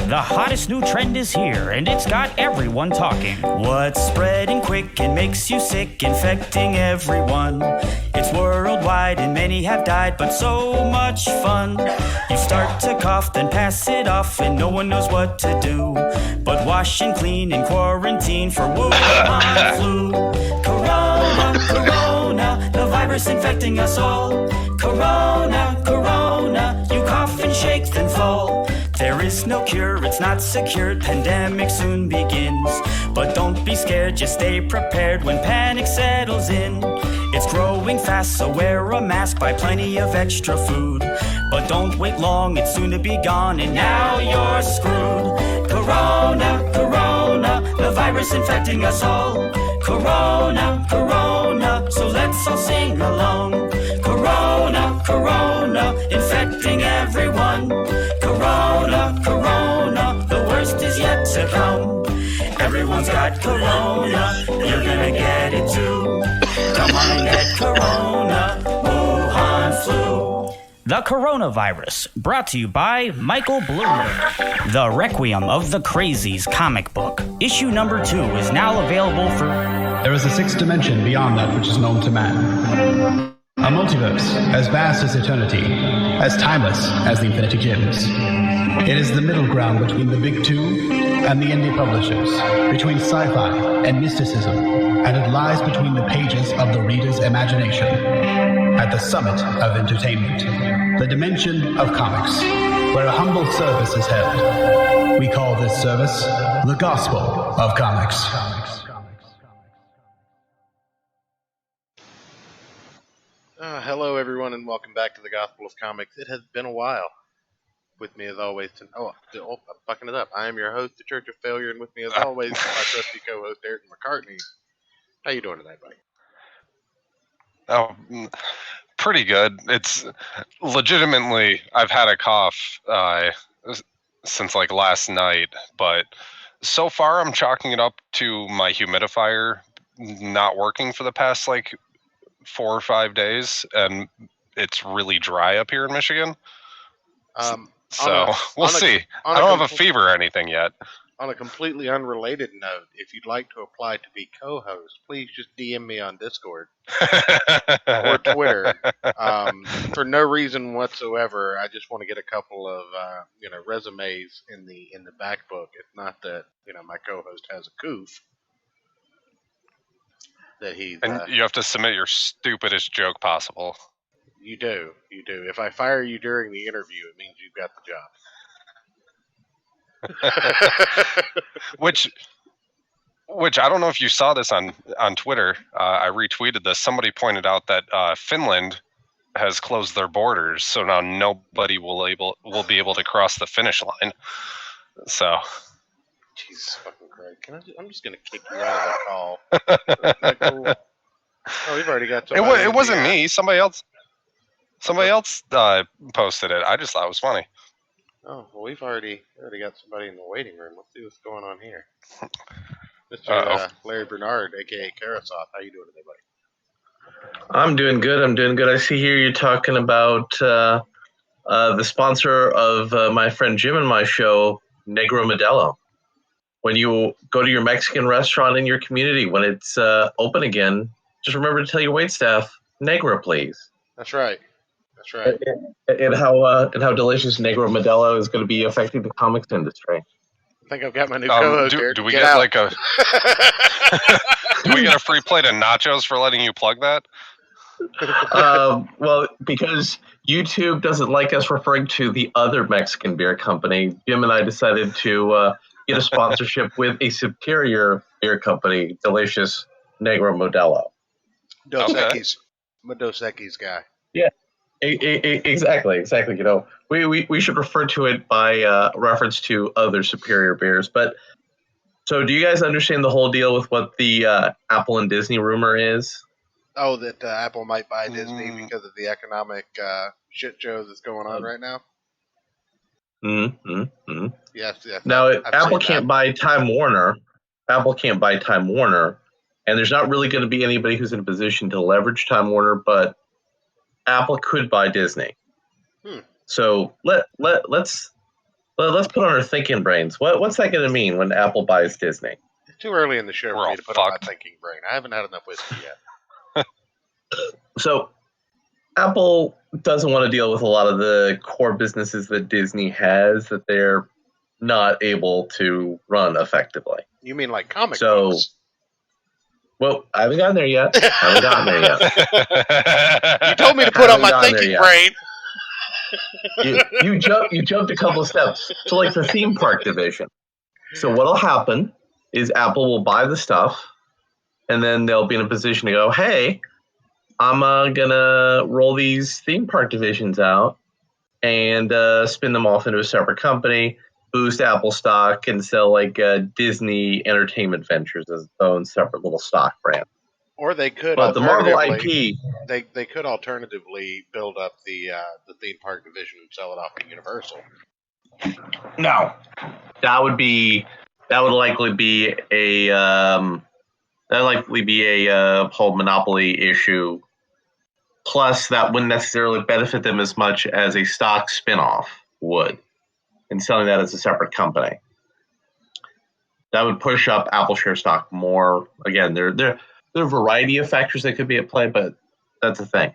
The hottest new trend is here, and it's got everyone talking. What's spreading quick and makes you sick, infecting everyone? It's worldwide and many have died, but so much fun. You start to cough, then pass it off, and no one knows what to do but wash and clean and quarantine for Wuhan flu. Corona, corona, the virus infecting us all. Corona, corona, you cough and shake then fall. There is no cure, it's not secured, pandemic soon begins. But don't be scared, just stay prepared when panic settles in. It's growing fast, so wear a mask, buy plenty of extra food. But don't wait long, it's soon to be gone, and now you're screwed. Corona, corona, the virus infecting us all. Corona, corona, so let's all sing along. Corona, corona, infecting everyone. Corona, corona, the worst is yet to come. Everyone's got corona, you're gonna get it too. Come on and get corona, Wuhan flu. The Coronavirus, brought to you by Michael Bloomberg. The Requiem of the Crazies comic book. Issue number 2 is now available for... There is a sixth dimension beyond that which is known to man. A multiverse as vast as eternity, as timeless as the Infinity Gems. It is the middle ground between the big two and the indie publishers, between sci-fi and mysticism, and it lies between the pages of the reader's imagination. At the summit of entertainment, the dimension of comics, where a humble service is held. We call this service the Gospel of Comics. Hello, everyone, and welcome back to the Gospel of Comics. It has been a while. With me, as always, I'm fucking it up. I am your host, the Church of Failure, and with me, as always, my trusty co-host, Ayrton McCartney. How you doing tonight, buddy? Oh, pretty good. It's legitimately, I've had a cough since like last night, but so far I'm chalking it up to my humidifier not working for the past like 4 or 5 days, and it's really dry up here in Michigan. We'll see. I don't have a fever or anything yet. On a completely unrelated note, if you'd like to apply to be co-host, please just DM me on Discord or Twitter. For no reason whatsoever, I just want to get a couple of resumes in the back book. It's not that my co-host has a coof. That he's and you have to submit your stupidest joke possible. You do. If I fire you during the interview, it means you've got the job. Which I don't know if you saw this on Twitter. I retweeted this. Somebody pointed out that Finland has closed their borders, so now nobody will be able to cross the finish line. So. Jesus fucking Christ! I'm just gonna kick you out of the call. Cool? Oh, we've already got. It wasn't me. Somebody else posted it. I just thought it was funny. Oh well, we've already got somebody in the waiting room. Let's see what's going on here. Mr. Larry Bernard, aka Karasoff, how you doing today, buddy? I'm doing good. I see here you're talking about the sponsor of my friend Jim and my show, Negro Modelo. When you go to your Mexican restaurant in your community, when it's open again, just remember to tell your waitstaff, Negro, please. That's right. And how delicious Negro Modelo is going to be affecting the comics industry. I think I've got my new co-host here. Do we get out. Do we get a free plate of nachos for letting you plug that? Well, because YouTube doesn't like us referring to the other Mexican beer company, Jim and I decided to get a sponsorship with a superior beer company, delicious Negro Modelo. Dos Equis. I'm a Dos Equis guy. Yeah, exactly. We should refer to it by reference to other superior beers. But so, do you guys understand the whole deal with what the Apple and Disney rumor is? Oh, that Apple might buy Disney because of the economic shit show that's going on right now? Yes. Now, Apple can't buy Time Warner. And there's not really going to be anybody who's in a position to leverage Time Warner, but Apple could buy Disney. So let's Well, let's put on our thinking brains. What's that going to mean when Apple buys Disney? It's too early in the show We're for me all to put on my fucked. thinking brain. I haven't had enough whiskey yet. So, Apple doesn't want to deal with a lot of the core businesses that Disney has that they're not able to run effectively. You mean like comic So- books? Well, I haven't gotten there yet. You told me to put on Haven't my gotten there thinking yet. brain. You jumped a couple of steps to like the theme park division. So what'll happen is Apple will buy the stuff, and then they'll be in a position to go, "Hey, I'm gonna roll these theme park divisions out and spin them off into a separate company, boost Apple stock, and sell like Disney Entertainment Ventures as its own separate little stock brand." Or they could But the Marvel alternatively, IP, they could alternatively build up the theme park division and sell it off to Universal. no, that would likely be a whole monopoly issue. Plus, that wouldn't necessarily benefit them as much as a stock spinoff would, in selling that as a separate company. That would push up Apple share stock more. Again, there are a variety of factors that could be at play, but that's the thing.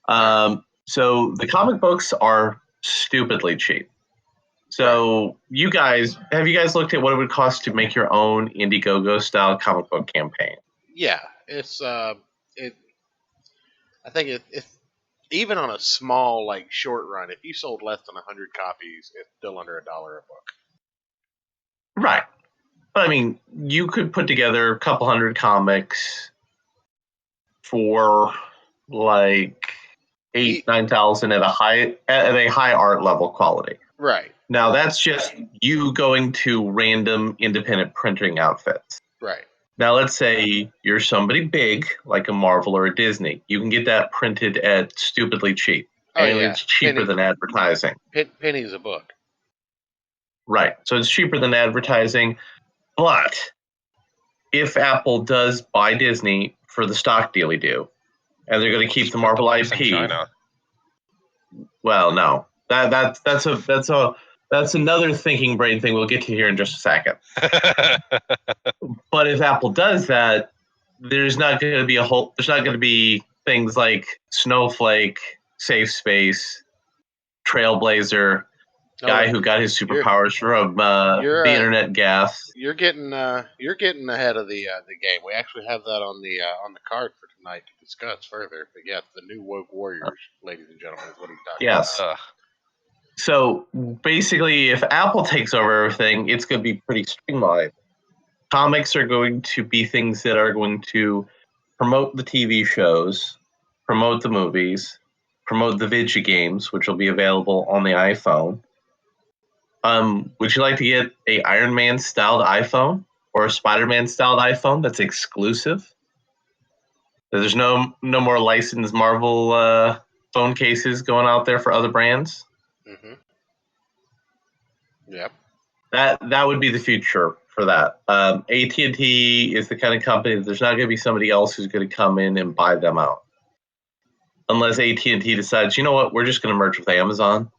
So the comic books are stupidly cheap. So have you guys looked at what it would cost to make your own Indiegogo style comic book campaign? Yeah, it's I think if even on a small like short run, if you sold less than 100 copies, it's still under $1 a book. Right. But I mean, you could put together a couple hundred comics for like 8,000-9,000 at a high art level quality. Right. Now that's just you going to random independent printing outfits. Right. Now let's say you're somebody big like a Marvel or a Disney. You can get that printed at stupidly cheap. Oh, and yeah. it's cheaper than advertising. Pennies a book. Right. So it's cheaper than advertising. But if Apple does buy Disney for the stock deal do, and they're going to keep the Marvel In IP, China. well, no, that's another thinking brain thing we'll get to here in just a second. But if Apple does that, there's not going to be things like Snowflake, Safe Space, Trailblazer, guy who got his superpowers from the internet gas. You're getting ahead of the game. We actually have that on the card for tonight to discuss further. But yeah, the new woke warriors, ladies and gentlemen, is what he's talking Yes. about. So basically, if Apple takes over everything, it's going to be pretty streamlined. Comics are going to be things that are going to promote the TV shows, promote the movies, promote the video games, which will be available on the iPhone. Would you like to get a Iron Man styled iPhone or a Spider-Man styled iPhone that's exclusive? There's no more licensed Marvel phone cases going out there for other brands. Mm-hmm. Yep. That would be the future for that. AT&T is the kind of company that there's not going to be somebody else who's going to come in and buy them out. Unless AT&T decides, you know what, we're just going to merge with Amazon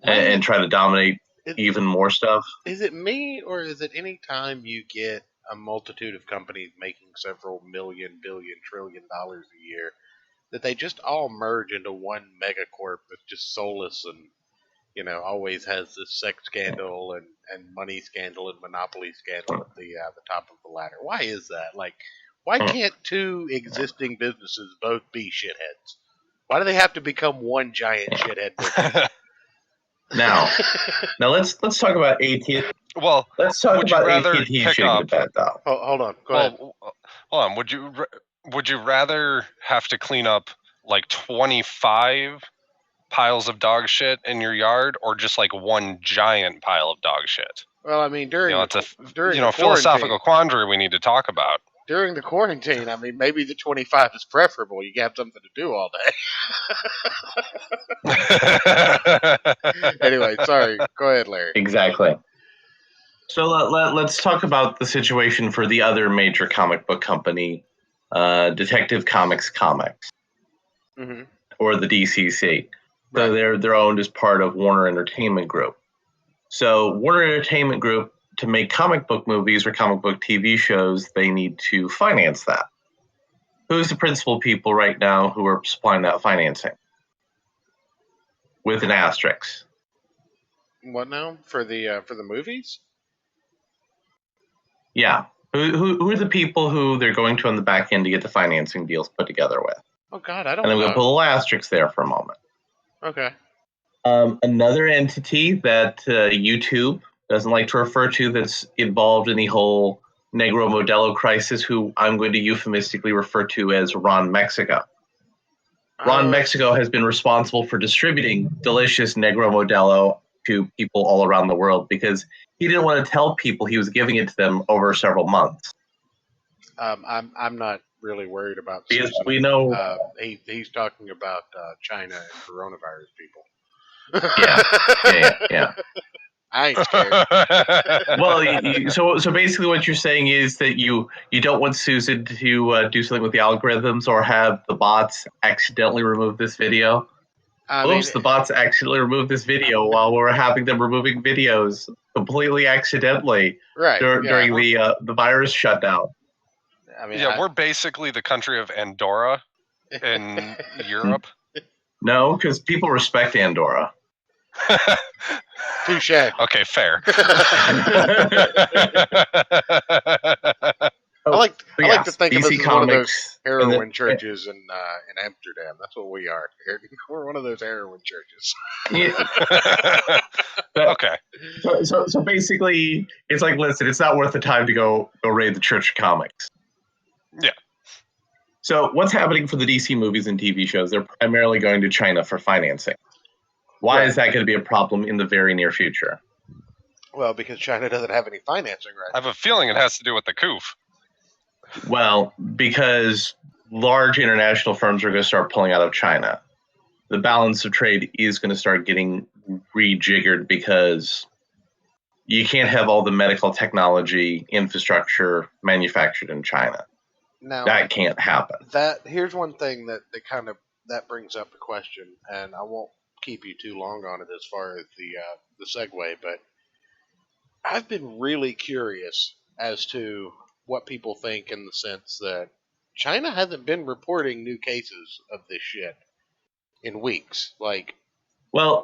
and try to dominate even more stuff. Is it me, or is it any time you get a multitude of companies making several million, billion, trillion dollars a year that they just all merge into one megacorp that's just soulless and, you know, always has this sex scandal and money scandal and monopoly scandal at the top of the ladder? Why is that? Like, why can't two existing businesses both be shitheads? Why do they have to become one giant shithead business? Now let's talk about AT&T. Well, Let's talk would you about rather AT&T pick shitting the up- bed, though. Hold on. Go ahead. Well, hold on. Would you rather have to clean up like 25 piles of dog shit in your yard, or just like one giant pile of dog shit? Well, I mean, during It's a the philosophical quandary we need to talk about. during the quarantine, I mean, maybe the 25 is preferable. You have something to do all day. Anyway, sorry. Go ahead, Larry. Exactly. So let's talk about the situation for the other major comic book company, Detective Comics, Mm-hmm. or the DCC. So they're owned as part of Warner Entertainment Group. So Warner Entertainment Group, to make comic book movies or comic book TV shows, they need to finance that. Who's the principal people right now who are supplying that financing? With an asterisk. What now for the movies? Yeah. Who are the people who they're going to on the back end to get the financing deals put together with? Oh God, I don't And then know. we'll put a little asterisk there for a moment. Okay. Another entity that YouTube doesn't like to refer to that's involved in the whole Negro Modelo crisis, who I'm going to euphemistically refer to as Ron Mexico. Ron Mexico has been responsible for distributing delicious Negro Modelo to people all around the world because he didn't want to tell people he was giving it to them over several months. I'm not really worried about Because Susan. we know, he's talking about China and coronavirus people. yeah. I ain't scared. Well, so basically, what you're saying is that you don't want Susan to do something with the algorithms or have the bots accidentally remove this video. The bots accidentally removed this video while we're having them removing videos completely accidentally during the virus shutdown. We're basically the country of Andorra in Europe. No, because people respect Andorra. Touche. Okay, fair. I like to think of us as one of those heroin the, churches in Amsterdam. That's what we are. We're one of those heroin churches. Yeah. Okay. So basically, it's like, listen, it's not worth the time to go raid the Church of Comics. Yeah. So what's happening for the DC movies and TV shows? They're primarily going to China for financing. Why is that going to be a problem in the very near future? Well, because China doesn't have any financing right now. I have a feeling it has to do with the coup. Well, because large international firms are going to start pulling out of China. The balance of trade is going to start getting rejiggered because you can't have all the medical technology infrastructure manufactured in China. Now, that can't happen. Here's one thing that brings up a question, and I won't keep you too long on it as far as the segue, but I've been really curious as to what people think in the sense that China hasn't been reporting new cases of this shit in weeks. Like,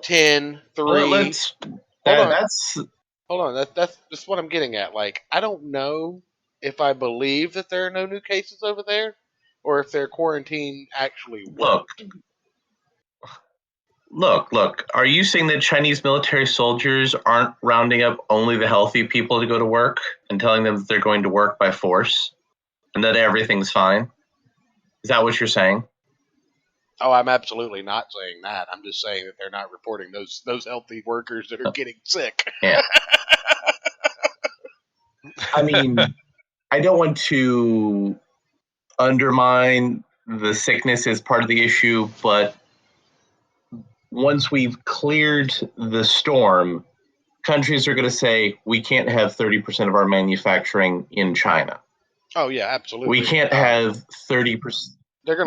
10, 3. Hold on. That's what I'm getting at. Like, I don't know if I believe that there are no new cases over there or if their quarantine actually worked. Look. Are you saying that Chinese military soldiers aren't rounding up only the healthy people to go to work and telling them that they're going to work by force and that everything's fine? Is that what you're saying? Oh, I'm absolutely not saying that. I'm just saying that they're not reporting those healthy workers that are getting sick. Yeah. I mean, I don't want to undermine the sickness as part of the issue, but once we've cleared the storm, countries are going to say, we can't have 30% of our manufacturing in China. Oh, yeah, absolutely. We can't have 30%.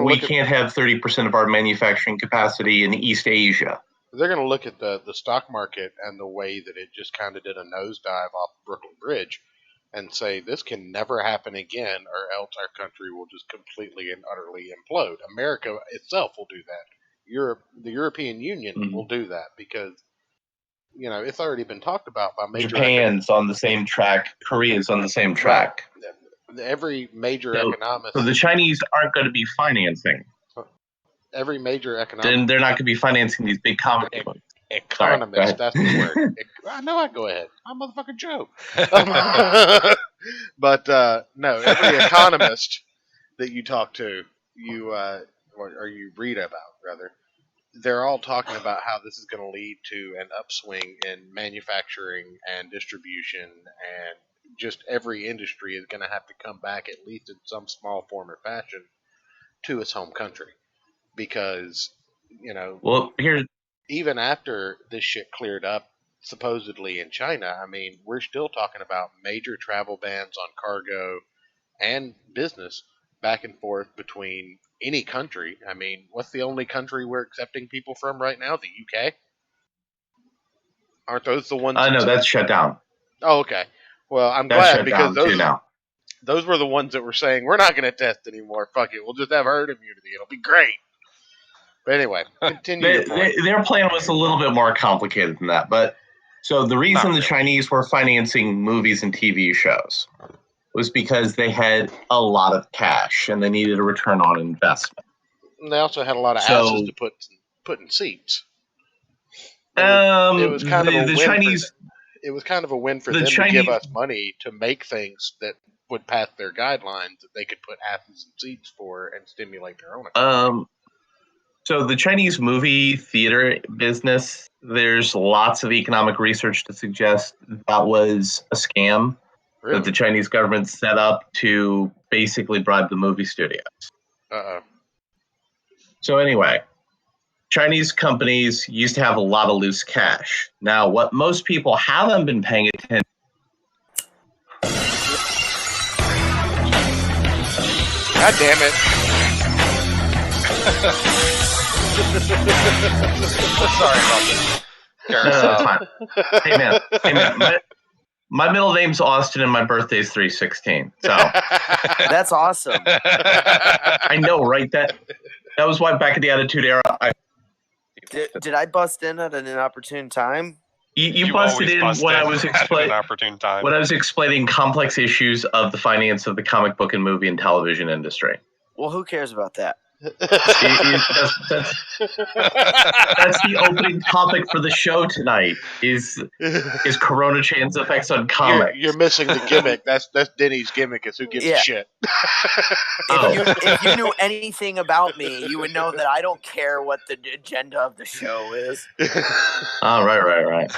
We can't have 30% of our manufacturing capacity in East Asia. They're going to look at the stock market and the way that it just kind of did a nosedive off Brooklyn Bridge and say, this can never happen again, or else our country will just completely and utterly implode. America itself will do that. The European Union will do that because, it's already been talked about by major... Japan's on the same track. Korea's on the same track. Right. Every major economist... So the Chinese aren't going to be financing. Every major economist... Then they're not going to be financing these big comic books. Economist, that's the word. I know I go ahead. I'm a motherfucking joke. But no, every economist that you talk to, or you read about, rather, they're all talking about how this is going to lead to an upswing in manufacturing and distribution, and just every industry is going to have to come back, at least in some small form or fashion, to its home country. Because, even after this shit cleared up, supposedly in China, I mean, we're still talking about major travel bans on cargo and business back and forth between any country. I mean, what's the only country we're accepting people from right now? The UK? Aren't those the ones? No, that's shut down. Oh, okay. Well, I'm That's glad shut because down too now. those were the ones that were saying we're not going to test anymore. Fuck it, we'll just have herd immunity. It'll be great. But anyway, continue. Your point. Their plan was a little bit more complicated than that. But so the reason the Chinese were financing movies and TV shows was because they had a lot of cash and they needed a return on investment. And they also had a lot of asses to put in seats. It was kind of a win Chinese. It was kind of a win for them to give us money to make things that would pass their guidelines that they could put asses in seats for and stimulate their own economy. So the Chinese movie theater business, there's lots of economic research to suggest that was a scam that the Chinese government set up to basically bribe the movie studios. So anyway, Chinese companies used to have a lot of loose cash. Now, what most people haven't been paying attention God damn it. Sorry about this. No, it's fine. Hey man. My middle name's Austin and my birthday's 3/16. So that's awesome. I know, right? That was why back in the Attitude Era. Did I bust in at an inopportune time? You busted in when I was explaining opportune time. When I was explaining complex issues of the finance of the comic book and movie and television industry. Well, who cares about that? That's the opening topic for the show tonight. Is Corona Chain's effects on comics? You're missing the gimmick. That's Denny's gimmick. Is who gives a shit. If you knew anything about me, you would know that I don't care what the agenda of the show is. Oh, right.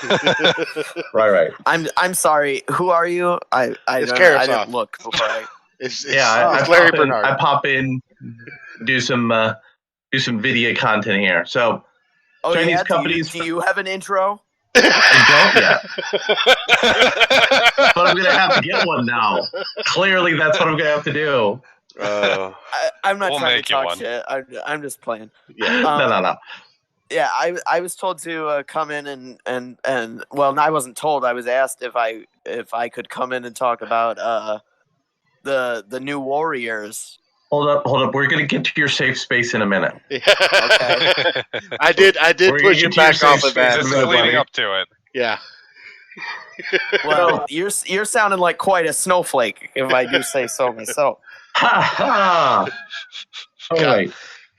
I'm sorry. Who are you? I didn't look before I. It's Larry Bernard. I pop in, do some video content here. So, Chinese companies. Do you have an intro? I don't yet. But I'm going to have to get one now. Clearly, that's what I'm going to have to do. I'm not trying to talk shit. I'm just playing. Yeah. No. Yeah, I was told to come in and well, I wasn't told. I was asked if I could come in and talk about the new Warriors. Hold up. We're gonna get to your safe space in a minute. Yeah. Okay. I did push you back off of that. This is leading up to it. Yeah. Well, you're sounding like quite a snowflake, if I do say so myself. Ha ha! All right.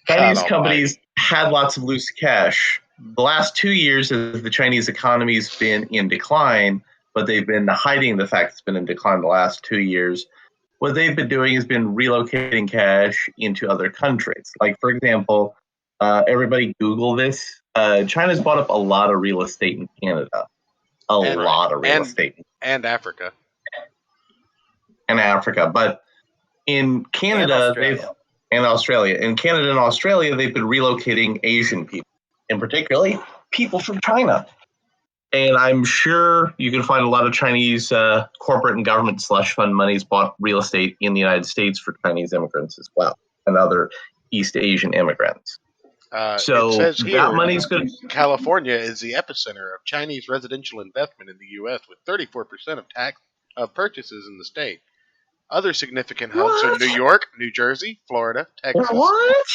Chinese companies had lots of loose cash. The last 2 years, as the Chinese economy's been in decline, but they've been hiding the fact it's been in decline the last 2 years. What they've been doing has been relocating cash into other countries. Like, for example, everybody Google this. China's bought up a lot of real estate in Canada. A lot of real estate. And Africa. But in Canada, and Australia. In Canada and Australia, they've been relocating Asian people, and particularly people from China. And I'm sure you can find a lot of Chinese corporate and government slush fund monies bought real estate in the United States for Chinese immigrants as well, and other East Asian immigrants. So it says here, that money's good. California is the epicenter of Chinese residential investment in the U.S., with 34% of purchases in the state. Other significant hubs are New York, New Jersey, Florida, Texas. What?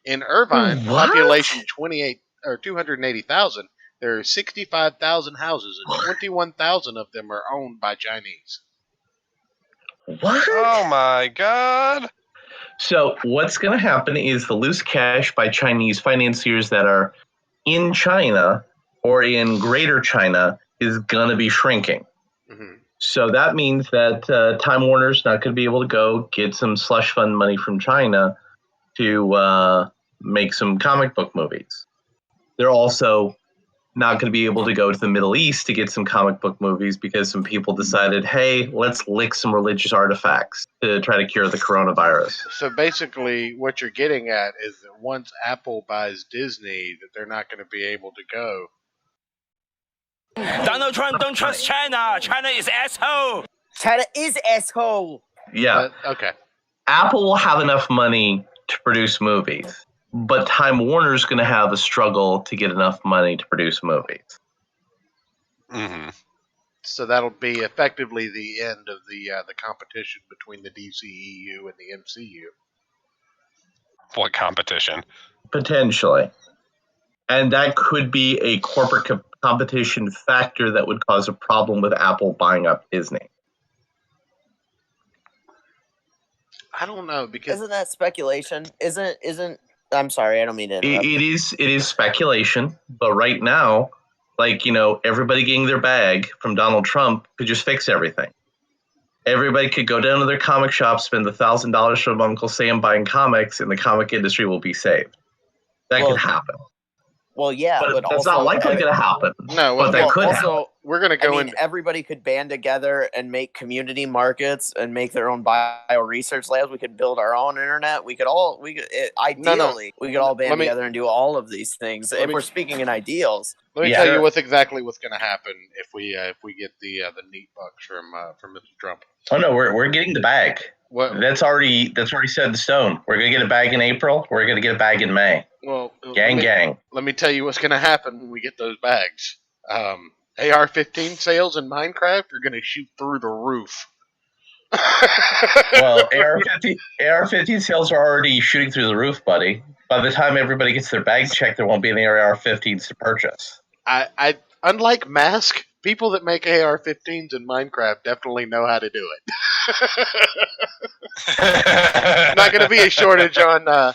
In Irvine, population 280,000. There are 65,000 houses, and 21,000 of them are owned by Chinese. What? Oh my God! So what's going to happen is the loose cash by Chinese financiers that are in China or in Greater China is going to be shrinking. Mm-hmm. So that means that Time Warner's not going to be able to go get some slush fund money from China to make some comic book movies. They're also not going to be able to go to the Middle East to get some comic book movies because some people decided, hey, let's lick some religious artifacts to try to cure the coronavirus. So basically what you're getting at is that once Apple buys Disney, that they're not going to be able to go. Donald Trump don't trust China. China is asshole. China is asshole. Yeah. Okay. Apple will have enough money to produce movies, but Time Warner's going to have a struggle to get enough money to produce movies. Mm-hmm. So that'll be effectively the end of the competition between the DCEU and the MCU. What competition? Potentially. And that could be a corporate competition factor that would cause a problem with Apple buying up Disney. I don't know, because Isn't that speculation? Isn't I'm sorry, I don't mean to interrupt. It is speculation, but right now, everybody getting their bag from Donald Trump could just fix everything. Everybody could go down to their comic shop, spend $1,000 from Uncle Sam buying comics, and the comic industry will be saved. That could happen. Well, yeah, But that's also, not likely going to happen. No, but that could happen. also, we're going to go in. Everybody could band together and make community markets and make their own bio research labs. We could build our own internet. We could ideally we could all band together and do all of these things. If we're speaking in ideals. Let me tell you what's going to happen if we get the neat bucks from Mr. Trump. Oh no, we're getting the bag. What? That's already set in stone. We're going to get a bag in April. We're going to get a bag in May. Well, gang. Let me tell you what's going to happen when we get those bags. AR-15 sales in Minecraft are going to shoot through the roof. Well, AR-15 sales are already shooting through the roof, buddy. By the time everybody gets their bag checked, there won't be any AR-15s to purchase. I unlike Mask, people that make AR-15s in Minecraft definitely know how to do it. Not going to be a shortage on the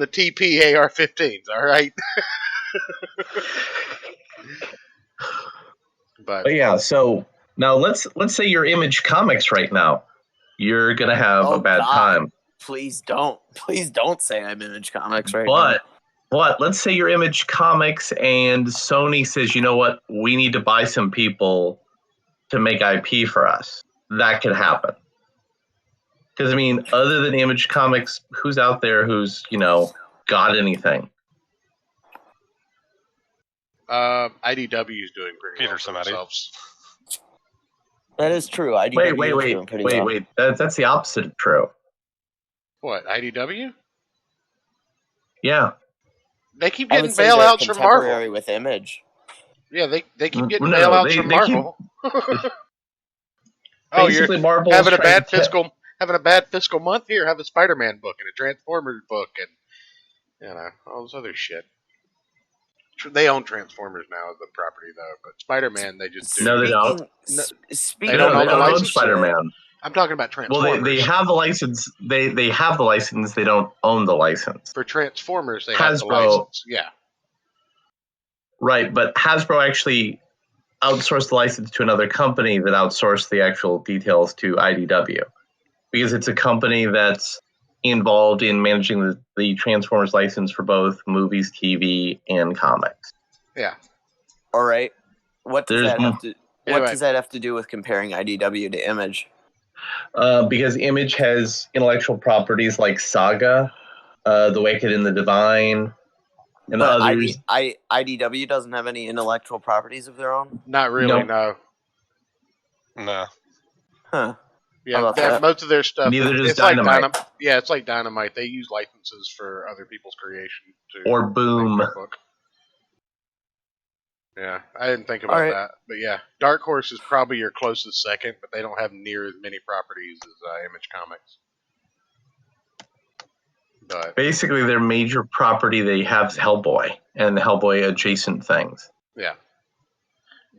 TP AR-15s, all right? but yeah, so now let's say you're Image Comics right now. You're going to have a bad time. Please don't say I'm Image Comics right now. But let's say you're Image Comics and Sony says, you know what, we need to buy some people to make IP for us. That could happen. Because, other than Image Comics, who's out there who's, got anything? IDW is doing pretty well for themselves. That is true. IDW Wait. That's the opposite of true. What, IDW? Yeah. They keep getting bailouts from Marvel. With Image. Yeah, they keep getting bailouts from Marvel. Basically, Marvel having a bad fiscal month here. Have a Spider-Man book and a Transformers book and all this other shit. They own Transformers now as a property though, but Spider-Man they just do. No, they don't. They don't own Spider-Man. I'm talking about Transformers. Well, they have the license. They have the license. They don't own the license. For Transformers, they have the license. Yeah. Right, but Hasbro actually outsourced the license to another company that outsourced the actual details to IDW. Because it's a company that's involved in managing the Transformers license for both movies, TV, and comics. Yeah. All right. What does that have to do with comparing IDW to Image? Because Image has intellectual properties like Saga, The Wicked and the Divine, and others. IDW doesn't have any intellectual properties of their own? Not really, no. No. Huh. Yeah, most of their stuff. Neither does Dynamite. It's like Dynamite. They use licenses for other people's creation. Or Boom. Yeah, I didn't think about that. But yeah, Dark Horse is probably your closest second, but they don't have near as many properties as Image Comics. But basically, their major property they have is Hellboy and the Hellboy adjacent things. Yeah.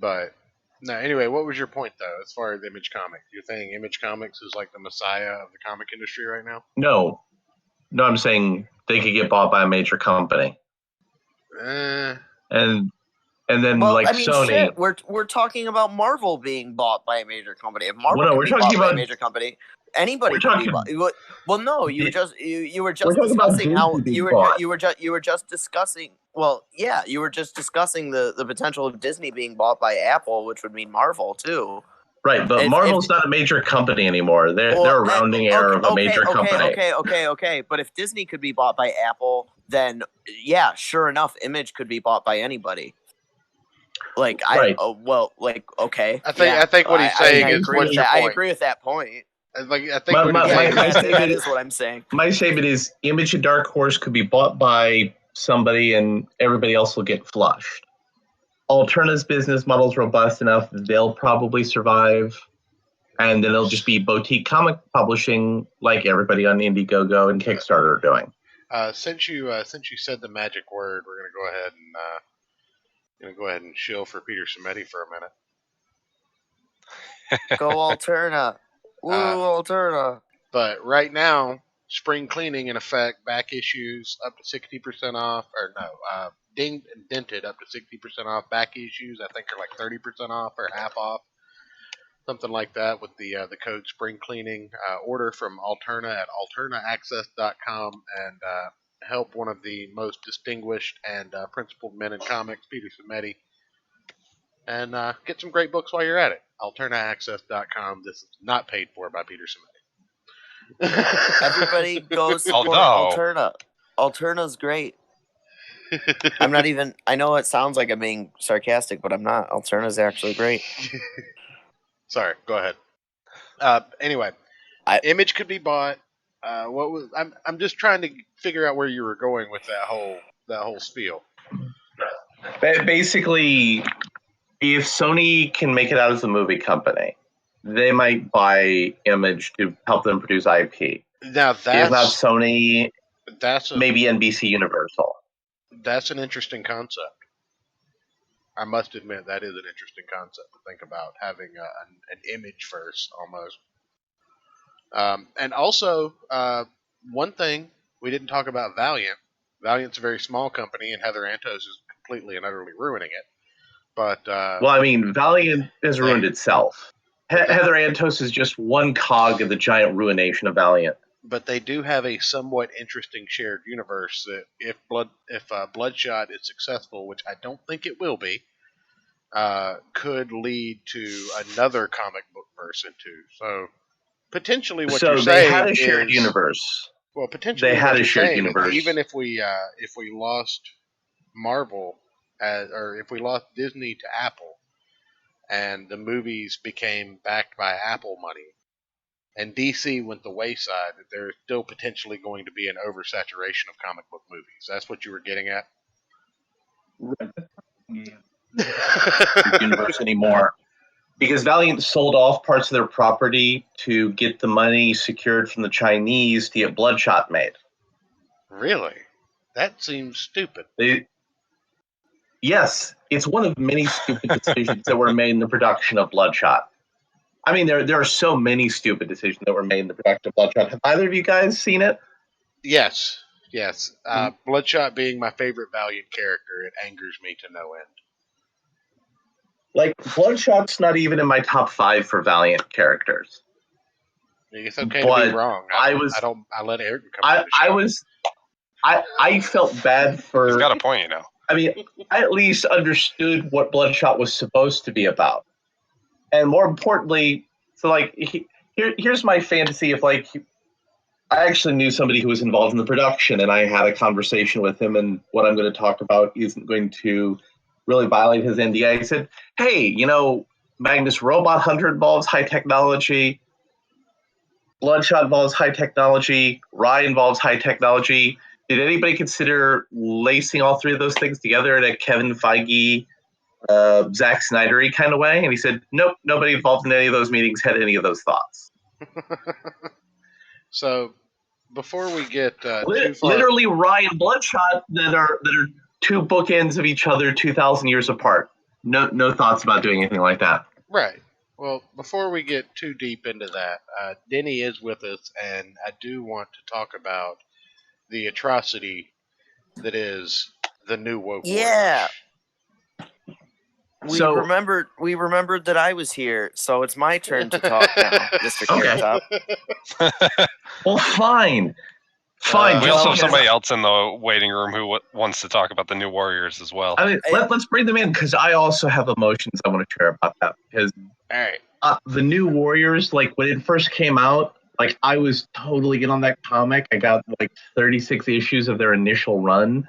But no, anyway, what was your point though, as far as Image Comics? You're saying Image Comics is like the messiah of the comic industry right now? No, I'm saying they could get bought by a major company. And then Sony. Shit, we're talking about Marvel being bought by a major company. If Marvel we're can be talking bought by about a major company, anybody can be bought. Well, no, you were just discussing how you were just discussing. Well, yeah, you were just discussing the potential of Disney being bought by Apple, which would mean Marvel too. Right, but Marvel's not a major company anymore. They're a rounding error of a major company. Okay. But if Disney could be bought by Apple, then yeah, sure enough, Image could be bought by anybody. Okay. I think what he's saying is, what's your point? I agree with that point. I think that is what I'm saying. My statement is Image and Dark Horse could be bought by somebody and everybody else will get flushed. Alterna's business model is robust enough, they'll probably survive. And then it'll just be boutique comic publishing like everybody on Indiegogo and Kickstarter are doing. Since you said the magic word, we're gonna go ahead and shill for Peter Simeti for a minute. Go Alterna. Woo, Alterna. But right now, spring cleaning in effect, back issues up to 60% off, or no, dented up to 60% off. Back issues, I think, are like 30% off or half off, something like that. With the code spring cleaning, order from Alterna at alternaaccess.com and help one of the most distinguished and principled men in comics, Peter Simeti. And get some great books while you're at it. Alternaaccess.com. This is not paid for by Peter Simeti. Everybody go support Alterna. Alterna's great. I'm not even... I know it sounds like I'm being sarcastic, but I'm not. Alterna's actually great. Sorry, go ahead. Anyway, Image could be bought. I'm just trying to figure out where you were going with that whole spiel. Basically... If Sony can make it out as a movie company, they might buy Image to help them produce IP. Now if not Sony, maybe NBC Universal. That's an interesting concept. I must admit that is an interesting concept to think about, having an Image verse almost. And also, one thing we didn't talk about Valiant. Valiant's a very small company, and Heather Antos is completely and utterly ruining it. But well, I mean, Valiant has ruined itself. Heather Antos is just one cog in the giant ruination of Valiant. But they do have a somewhat interesting shared universe that if Bloodshot is successful, which I don't think it will be, could lead to another comic book verse into. So potentially, what you're saying is they had a shared universe. Well, potentially they had a shared universe. Even if we lost Marvel. Or if we lost Disney to Apple and the movies became backed by Apple money and DC went the wayside, there's still potentially going to be an oversaturation of comic book movies. That's what you were getting at? Universe anymore. Because Valiant sold off parts of their property to get the money secured from the Chinese to get Bloodshot made. Really? That seems stupid. Yes, it's one of many stupid decisions that were made in the production of Bloodshot. I mean, there are so many stupid decisions that were made in the production of Bloodshot. Have either of you guys seen it? Yes. Bloodshot being my favorite Valiant character, it angers me to no end. Like, Bloodshot's not even in my top 5 for Valiant characters. It's okay to be wrong. I let Ayrton come on the show. I felt bad for... He's got a point, you know. I mean, I at least understood what Bloodshot was supposed to be about. And more importantly, so, like, here's my fantasy of, like, I actually knew somebody who was involved in the production, and I had a conversation with him, and what I'm going to talk about isn't going to really violate his NDA. He said, hey, you know, Magnus Robot Hunter involves high technology, Bloodshot involves high technology, Rye involves high technology. Did anybody consider lacing all three of those things together in a Kevin Feige, Zack Snyder-y kind of way? And he said, nope, nobody involved in any of those meetings had any of those thoughts. So, before we get too far... Literally, Rye and Bloodshot that are two bookends of each other 2,000 years apart. No thoughts about doing anything like that. Right. Well, before we get too deep into that, Denny is with us, and I do want to talk about the atrocity that is the new woke. Yeah. We remembered that I was here, so it's my turn to talk now, Mr. Carrot Top. Well, fine. We also have somebody else in the waiting room who wants to talk about the New Warriors as well. I mean, let's bring them in, because I also have emotions I want to share about that. Because the New Warriors, like when it first came out, like I was totally in on that comic. I got like 36 issues of their initial run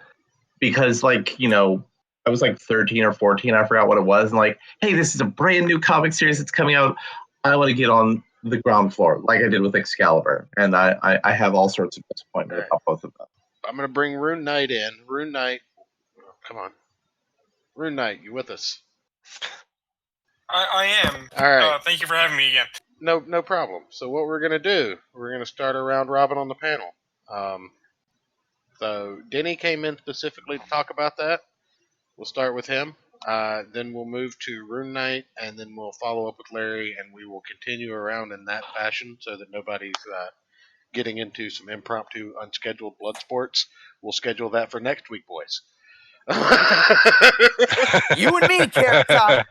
because, like, you know, I was like 13 or 14. I forgot what it was. And like, hey, this is a brand new comic series that's coming out. I want to get on the ground floor, like I did with Excalibur, and I have all sorts of disappointment about both of them. I'm going to bring Rune Knight in. Rune Knight, come on. Rune Knight, you with us? I am. All right. Thank you for having me again. No problem. So what we're going to do, we're going to start a round robin on the panel. So Denny came in specifically to talk about that. We'll start with him. Then we'll move to Rune Knight, and then we'll follow up with Larry, and we will continue around in that fashion so that nobody's getting into some impromptu, unscheduled blood sports. We'll schedule that for next week, boys. You and me, Carrot Top.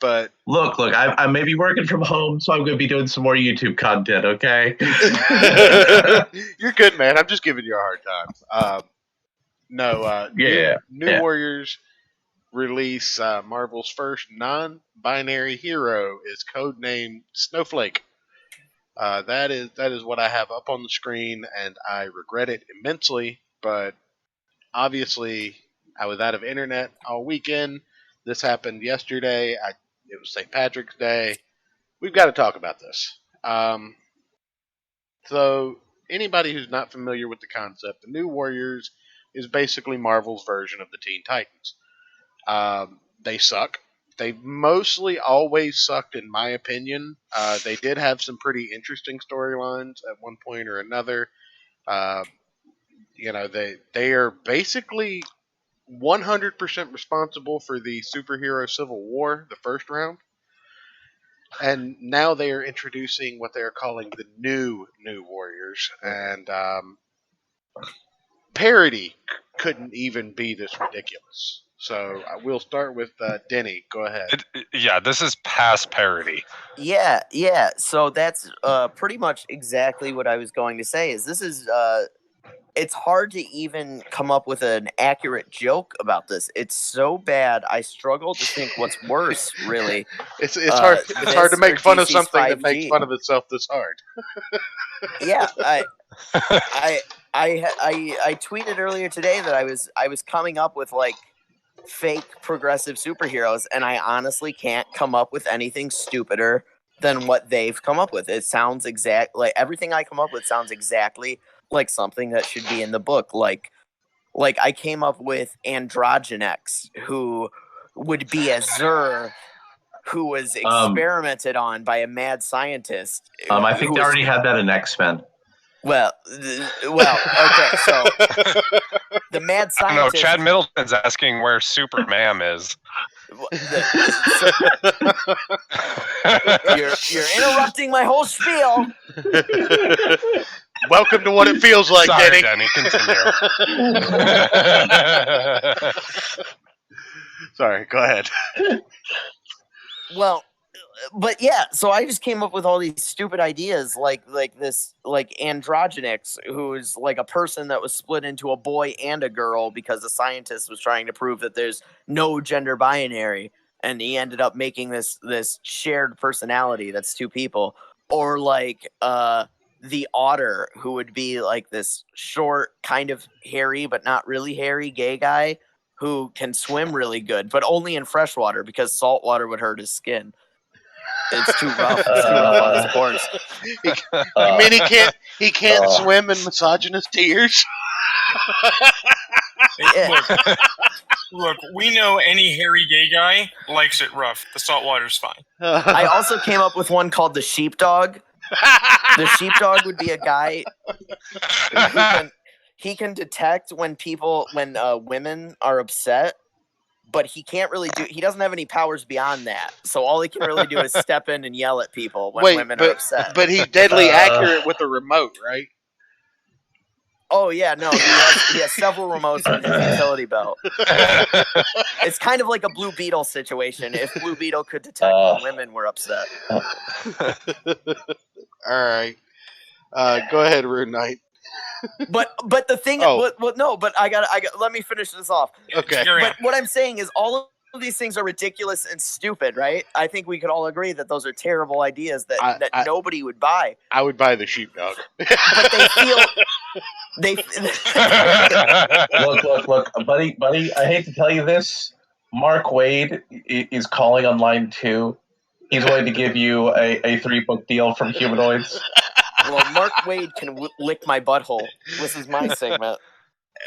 But look, I may be working from home, so I'm going to be doing some more YouTube content. Okay. You're good, man. I'm just giving you a hard time. New Warriors release Marvel's first non-binary hero is codenamed Snowflake. That is what I have up on the screen, and I regret it immensely. But obviously, I was out of internet all weekend. This happened yesterday. It was St. Patrick's Day. We've got to talk about this. So, anybody who's not familiar with the concept, the New Warriors is basically Marvel's version of the Teen Titans. They suck. They mostly always sucked, in my opinion. They did have some pretty interesting storylines at one point or another. They are basically 100% responsible for the superhero Civil War, the first round. And now they are introducing what they are calling the New Warriors. And parody couldn't even be this ridiculous. So we'll start with Denny. Go ahead. This is past parody. Yeah. So that's pretty much exactly what I was going to say. This is it's hard to even come up with an accurate joke about this. It's so bad. I struggle to think what's worse. Really, it's hard. It's hard to make fun of something 5G. That makes fun of itself this hard. Yeah, I tweeted earlier today that I was coming up with like fake progressive superheroes, and I honestly can't come up with anything stupider than what they've come up with. It sounds like everything I come up with sounds exactly like something that should be in the book. Like I came up with Androgenex, who would be a Zur who was experimented on by a mad scientist. I think they already had that in X-Men. Well, okay, so the mad scientist... I don't know, Chad Middleton's asking where Superman is. You're interrupting my whole spiel. Welcome to what it feels like, Sorry, Denny. Continue. Sorry, go ahead. Well, but yeah, so I just came up with all these stupid ideas like Androgenex, who's like a person that was split into a boy and a girl because the scientist was trying to prove that there's no gender binary, and he ended up making this shared personality that's two people. Or like the Otter, who would be like this short, kind of hairy but not really hairy gay guy who can swim really good, but only in freshwater because salt water would hurt his skin. It's too rough. It's too rough on his pores. You mean he can't swim in misogynist tears? Yeah. Look, we know any hairy gay guy likes it rough. The salt water's fine. I also came up with one called the Sheepdog. The Sheepdog would be a guy he can detect when women are upset, but he can't really he doesn't have any powers beyond that. So all he can really do is step in and yell at people when women are upset. But he's deadly accurate with the remote, right? Oh yeah, no, he has several remotes in his utility belt. It's kind of like a Blue Beetle situation. If Blue Beetle could detect when women were upset. All right, go ahead, Rune Knight. But the thing, but I got. Let me finish this off. Okay. But what I'm saying is all of these things are ridiculous and stupid, right? I think we could all agree that those are terrible ideas that nobody would buy. I would buy the Sheepdog. But they feel look, buddy. I hate to tell you this. Mark Wade is calling on line 2. He's willing to give you a 3-book deal from Humanoids. Well, Mark Wade can lick my butthole. This is my segment.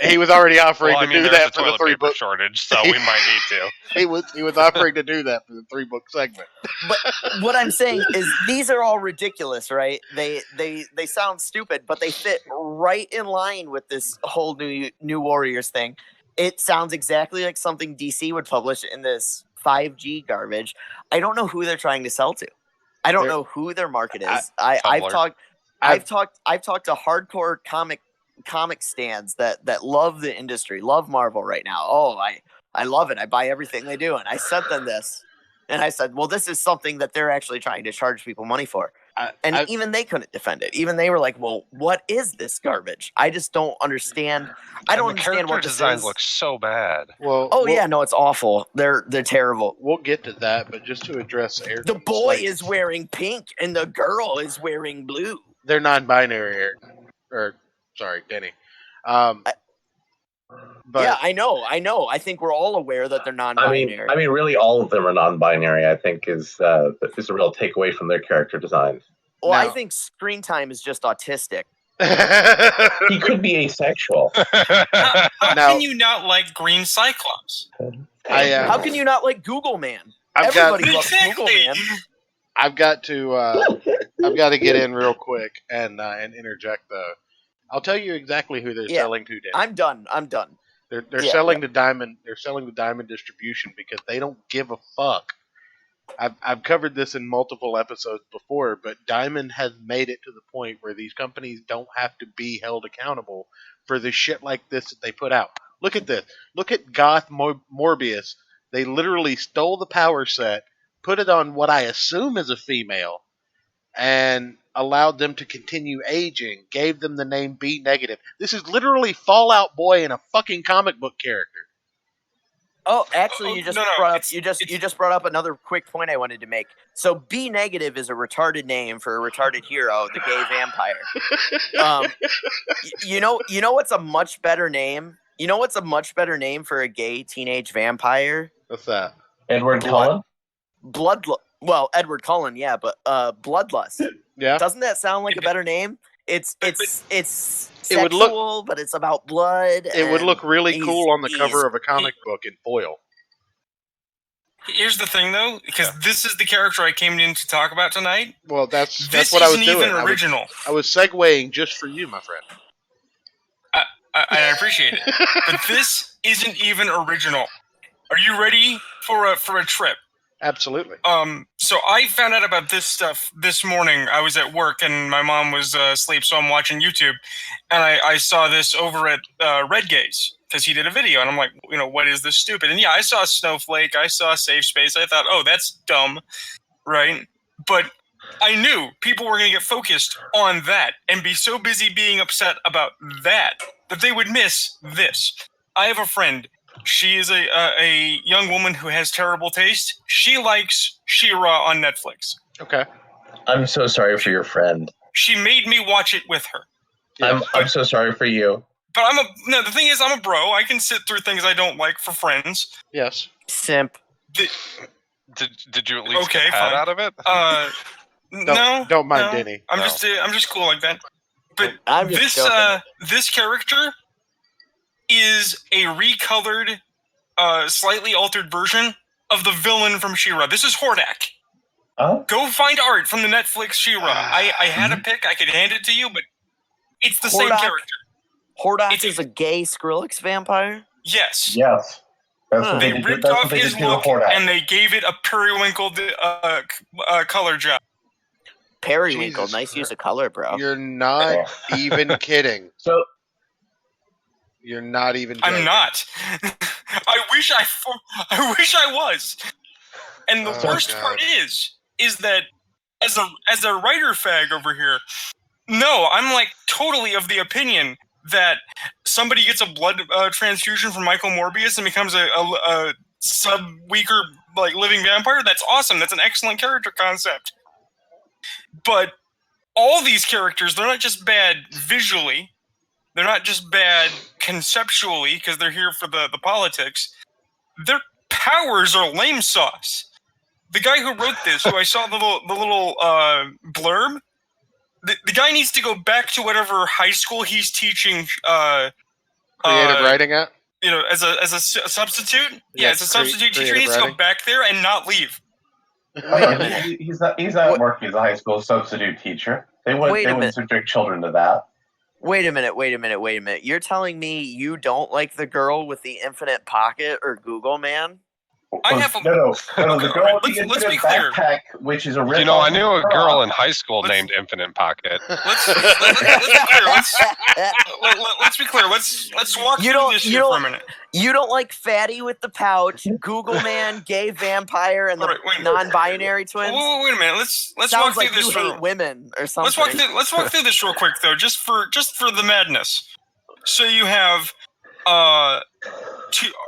He was already offering to do there's that a for the toilet paper 3-book shortage, so we might need to. He was offering to do that for the 3-book segment. But what I'm saying is these are all ridiculous, right? They sound stupid, but they fit right in line with this whole new Warriors thing. It sounds exactly like something DC would publish in this 5G garbage. I don't know who they're trying to sell to. I don't know who their market is. I've talked to hardcore comic stands that love the industry, love Marvel right now. Oh, I love it. I buy everything they do. And I sent them this. And I said, well, this is something that they're actually trying to charge people money for. Even they couldn't defend it. Even they were like, well, what is this garbage? I just don't understand. I don't understand what this designs is. look so bad. No, it's awful. They're terrible. We'll get to that, but just to address Ayrton, the boy is wearing pink and the girl is wearing blue. They're non-binary, Ayrton. Or sorry, Denny. But yeah, I know. I think we're all aware that they're non-binary. I mean, really, all of them are non-binary. I think is a real takeaway from their character designs. Well, I think Screen Time is just autistic. He could be asexual. How can you not like Green Cyclops? How can you not like Google Man? Everybody loves Google Man. I've got to get in real quick and interject though. I'll tell you exactly who they're selling to. Dan. I'm done. They're selling the Diamond. They're selling the Diamond distribution because they don't give a fuck. I've covered this in multiple episodes before, but Diamond has made it to the point where these companies don't have to be held accountable for the shit like this that they put out. Look at this. Look at Goth Morbius. They literally stole the power set, put it on what I assume is a female, and allowed them to continue aging, gave them the name B negative. This is literally Fallout Boy and a fucking comic book character. Oh, actually, you just brought up another quick point I wanted to make. So B negative is a retarded name for a retarded hero, the gay vampire. You know what's a much better name? You know what's a much better name for a gay teenage vampire? What's that? Edward Cullen? Well, Edward Cullen, yeah, but Bloodlust. Yeah. Doesn't that sound like a better name? It's sexual, but it's about blood. It would look really cool on the cover of a comic book in foil. Here's the thing, though, because this is the character I came in to talk about tonight. Well, that's what I was doing. This isn't even original. I was segueing just for you, my friend. I appreciate it, but this isn't even original. Are you ready for a trip? Absolutely. So I found out about this stuff this morning. I was at work and my mom was asleep, so I'm watching YouTube, and I saw this over at Red Gaze because he did a video, and I'm like, what is this stupid? And yeah, I saw Snowflake, I saw Safe Space. I thought, oh, that's dumb, right? But I knew people were going to get focused on that and be so busy being upset about that they would miss this. I have a friend. She is a young woman who has terrible taste. She likes She-Ra on Netflix. Okay. I'm so sorry for your friend. She made me watch it with her. I'm so sorry for you. But the thing is, I'm a bro. I can sit through things I don't like for friends. Yes. Simp. Did you at least get out of it? Don't mind Denny. I'm just cool like that. But this character is a recolored, slightly altered version of the villain from She-Ra. This is Hordak. Oh? Go find art from the Netflix She-Ra. I had a pic. I could hand it to you, but it's the same character. Hordak is a gay Skrillex vampire? Yes. Yes. They ripped off his look and they gave it a periwinkle color job. Periwinkle, Jesus. Nice use of color, bro. You're not even kidding. So you're not even joking. I'm not. I wish I was. And the worst part is that as a writer fag over here, no, I'm like totally of the opinion that somebody gets a blood transfusion from Michael Morbius and becomes a sub-weaker like living vampire. That's awesome. That's an excellent character concept. But all these characters, they're not just bad visually. They're not just bad conceptually because they're here for the politics. They're powers are lame sauce. The guy who wrote this, who I saw the little blurb, the guy needs to go back to whatever high school he's teaching. Creative writing at? As a substitute. Yeah, as a substitute teacher, he needs to go back there and not leave. He's not working as a high school substitute teacher. They wouldn't subject children to that. Wait a minute. You're telling me you don't like the girl with the infinite pocket or Google Man? I have a no. The girl with the infinite backpack, which is a rip. I knew a girl in high school named Infinite Pocket. Let's be clear. Let's walk through this here for a minute. You don't like Fatty with the pouch, Google Man, gay vampire, and the non-binary twins? Wait a minute. Let's Sounds walk through this. Hate women or something. Let's walk through this real quick though, just for the madness. So you have Armor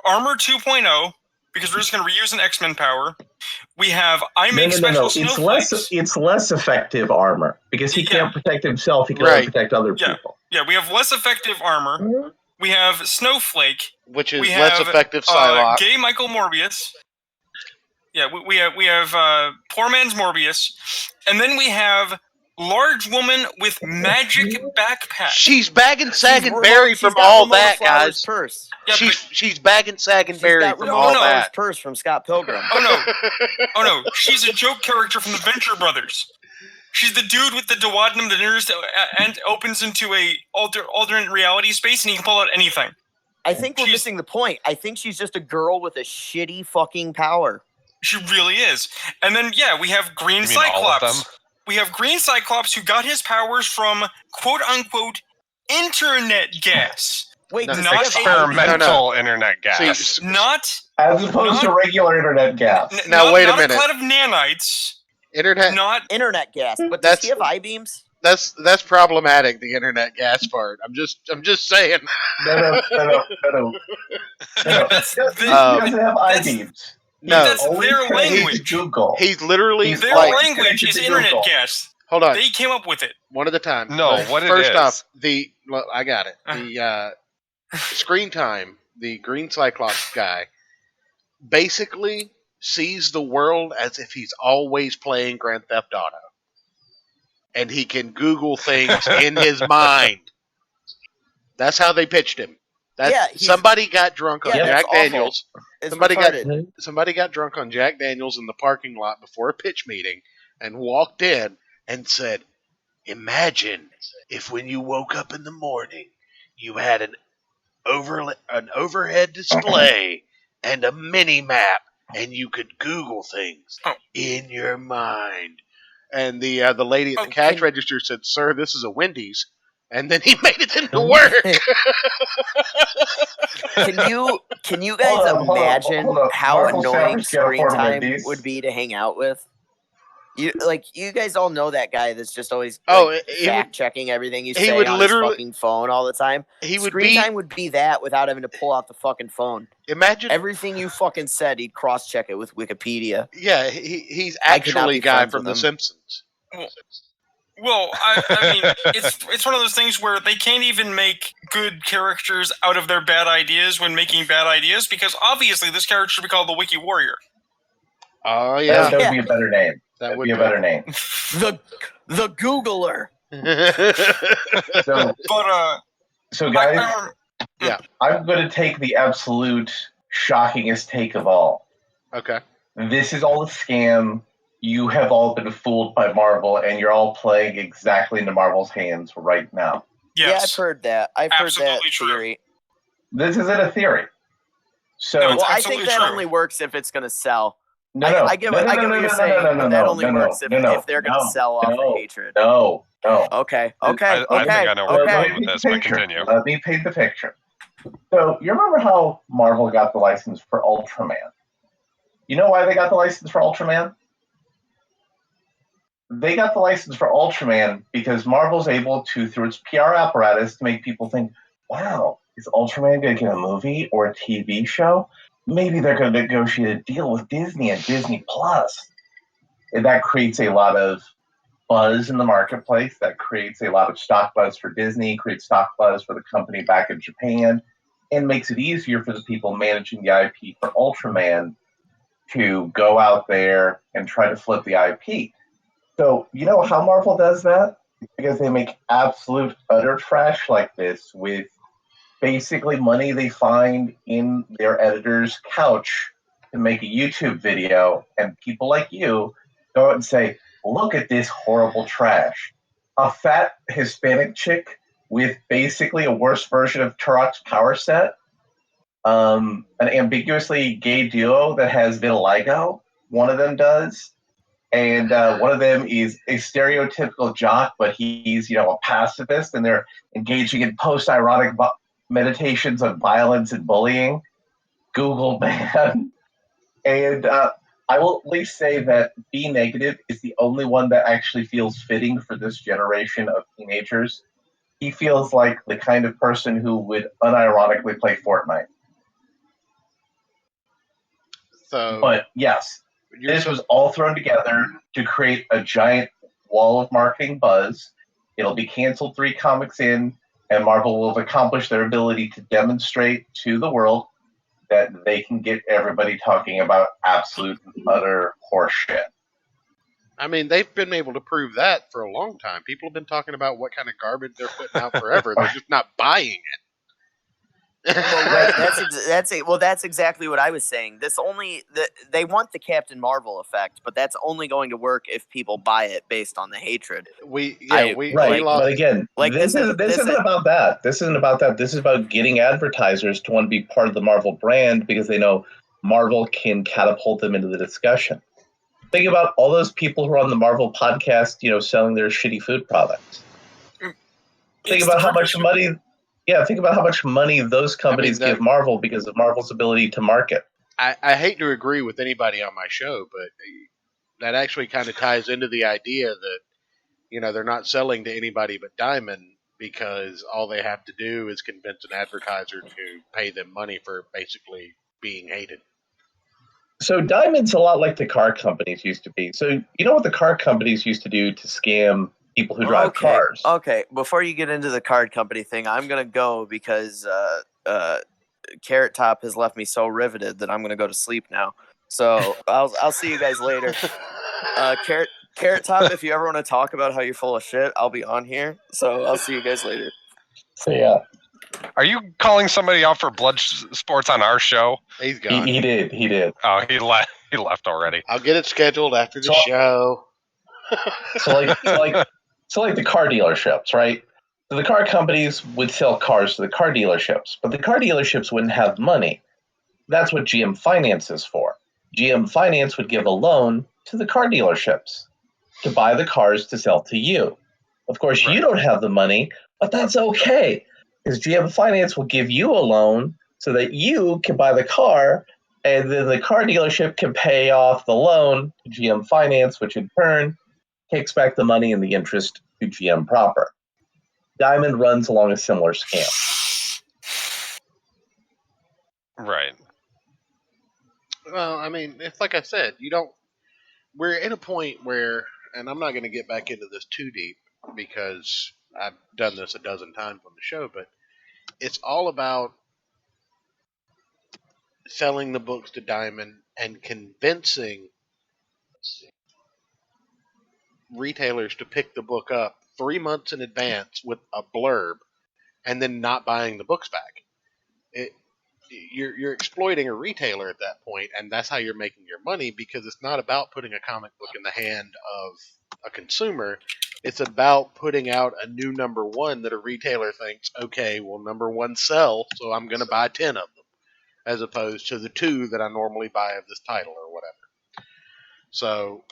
2.0. Because we're just going to reuse an X-Men power. We have special snowflakes. It's less effective armor because he can't protect himself. He can only protect other people. Yeah, we have less effective armor. Mm-hmm. We have Snowflake, which is less effective Psylocke. Gay Michael Morbius. Yeah, we have poor man's Morbius, and then we have large woman with magic backpack. She's bagging Sagan Berry from all that, guys. Purse. Yeah, she's bagging Sagan Berry from all that. Purse from Scott Pilgrim. Oh no! She's a joke character from the Venture Brothers. She's the dude with the duodenum that enters and opens into a alternate reality space, and he can pull out anything. I think we're missing the point. I think she's just a girl with a shitty fucking power. She really is. And then we have Green Cyclops. We have Green Cyclops, who got his powers from quote-unquote internet gas. Wait, not experimental internet gas. See, not as opposed to regular internet gas. Now wait a minute. Not a cloud of nanites. Not internet gas. But does he have I-beams? That's problematic. The internet gas part. I'm just saying. No. He doesn't have I-beams. No, that's their language. Google. He's literally their language is internet gas. Hold on. They came up with it. One at a time. No, First off, I got it. The screen time, the Green Cyclops guy, basically sees the world as if he's always playing Grand Theft Auto. And he can Google things in his mind. That's how they pitched him. Somebody got drunk on Jack Daniels. Somebody got drunk on Jack Daniels in the parking lot before a pitch meeting and walked in and said, "Imagine if when you woke up in the morning, you had an overhead display and a mini map, and you could Google things in your mind." And the lady at the cash register said, "Sir, this is a Wendy's." And then he made it into work. Can you guys imagine how annoying screen time would be to hang out with? You guys all know that guy that's just always fact checking everything you say on his fucking phone all the time. Screen time would be that without having to pull out the fucking phone. Imagine everything you fucking said. He'd cross check it with Wikipedia. Yeah, he's actually a guy from The Simpsons. Well, I mean, it's one of those things where they can't even make good characters out of their bad ideas when making bad ideas, because obviously this character should be called the Wiki Warrior. Oh yeah, that would be a better name. That would be a better name. The Googler. So guys, I'm going to take the absolute shockingest take of all. Okay. This is all a scam. You have all been fooled by Marvel, and you're all playing exactly into Marvel's hands right now. Yes. Yeah, I've heard that. I've heard that theory. This isn't a theory. So, I think that only works if it's going to sell. I get what you're saying. That only works if they're going to sell off the hatred. No. Okay. I think I know where you're going with this, but continue. Let me paint the picture. So, you remember how Marvel got the license for Ultraman? You know why they got the license for Ultraman? They got the license for Ultraman because Marvel's able to, through its PR apparatus, to make people think, wow, is Ultraman going to get a movie or a TV show? Maybe they're going to negotiate a deal with Disney and Disney Plus. And that creates a lot of buzz in the marketplace. That creates a lot of stock buzz for Disney, creates stock buzz for the company back in Japan. and makes it easier for the people managing the IP for Ultraman to go out there and try to flip the IP. So, you know how Marvel does that? Because they make absolute utter trash like this with basically money they find in their editor's couch to make a YouTube video, and people like you go out and say, look at this horrible trash. A fat Hispanic chick with basically a worse version of Turok's power set, an ambiguously gay duo that has vitiligo, one of them does, and one of them is a stereotypical jock, but he's, a pacifist, and they're engaging in post-ironic meditations on violence and bullying. Google, man. And I will at least say that B Negative is the only one that actually feels fitting for this generation of teenagers. He feels like the kind of person who would unironically play Fortnite. But yes, this was all thrown together to create a giant wall of marketing buzz. It'll be canceled 3 comics in, and Marvel will have accomplished their ability to demonstrate to the world that they can get everybody talking about absolute and utter horseshit. I mean, they've been able to prove that for a long time. People have been talking about what kind of garbage they're putting out forever. They're just not buying it. Well, right. That's exactly what I was saying. They want the Captain Marvel effect, but that's only going to work if people buy it based on the hatred. But again, this isn't about that. This isn't about that. This is about getting advertisers to want to be part of the Marvel brand because they know Marvel can catapult them into the discussion. Think about all those people who are on the Marvel podcast, selling their shitty food products. Think about how much money. Yeah, think about how much money those companies give Marvel because of Marvel's ability to market. I hate to agree with anybody on my show, but that actually kind of ties into the idea that, they're not selling to anybody but Diamond because all they have to do is convince an advertiser to pay them money for basically being hated. So Diamond's a lot like the car companies used to be. So you know what the car companies used to do to scam people who drive cars? Okay, before you get into the card company thing, I'm going to go because Carrot Top has left me so riveted that I'm going to go to sleep now. So I'll see you guys later. Carrot Top, if you ever want to talk about how you're full of shit, I'll be on here. So I'll see you guys later. So yeah. Are you calling somebody out for blood sports on our show? He's gone. He did. Oh, he left already. I'll get it scheduled after the show. So like the car dealerships, right? So the car companies would sell cars to the car dealerships, but the car dealerships wouldn't have money. That's what GM Finance is for. GM Finance would give a loan to the car dealerships to buy the cars to sell to you. Of course, you don't have the money, but that's okay, because GM Finance will give you a loan so that you can buy the car, and then the car dealership can pay off the loan to GM Finance, which in turn takes back the money and the interest to GM proper. Diamond runs along a similar scam. Right. Well, I mean, it's like I said, we're at a point where, and I'm not going to get back into this too deep because I've done this a dozen times on the show, but it's all about selling the books to Diamond and convincing retailers to pick the book up 3 months in advance with a blurb and then not buying the books back. You're exploiting a retailer at that point, and that's how you're making your money, because it's not about putting a comic book in the hand of a consumer. It's about putting out a new number one that a retailer thinks, okay, well, number one sell, so I'm going to buy 10 of them, as opposed to the 2 that I normally buy of this title or whatever. So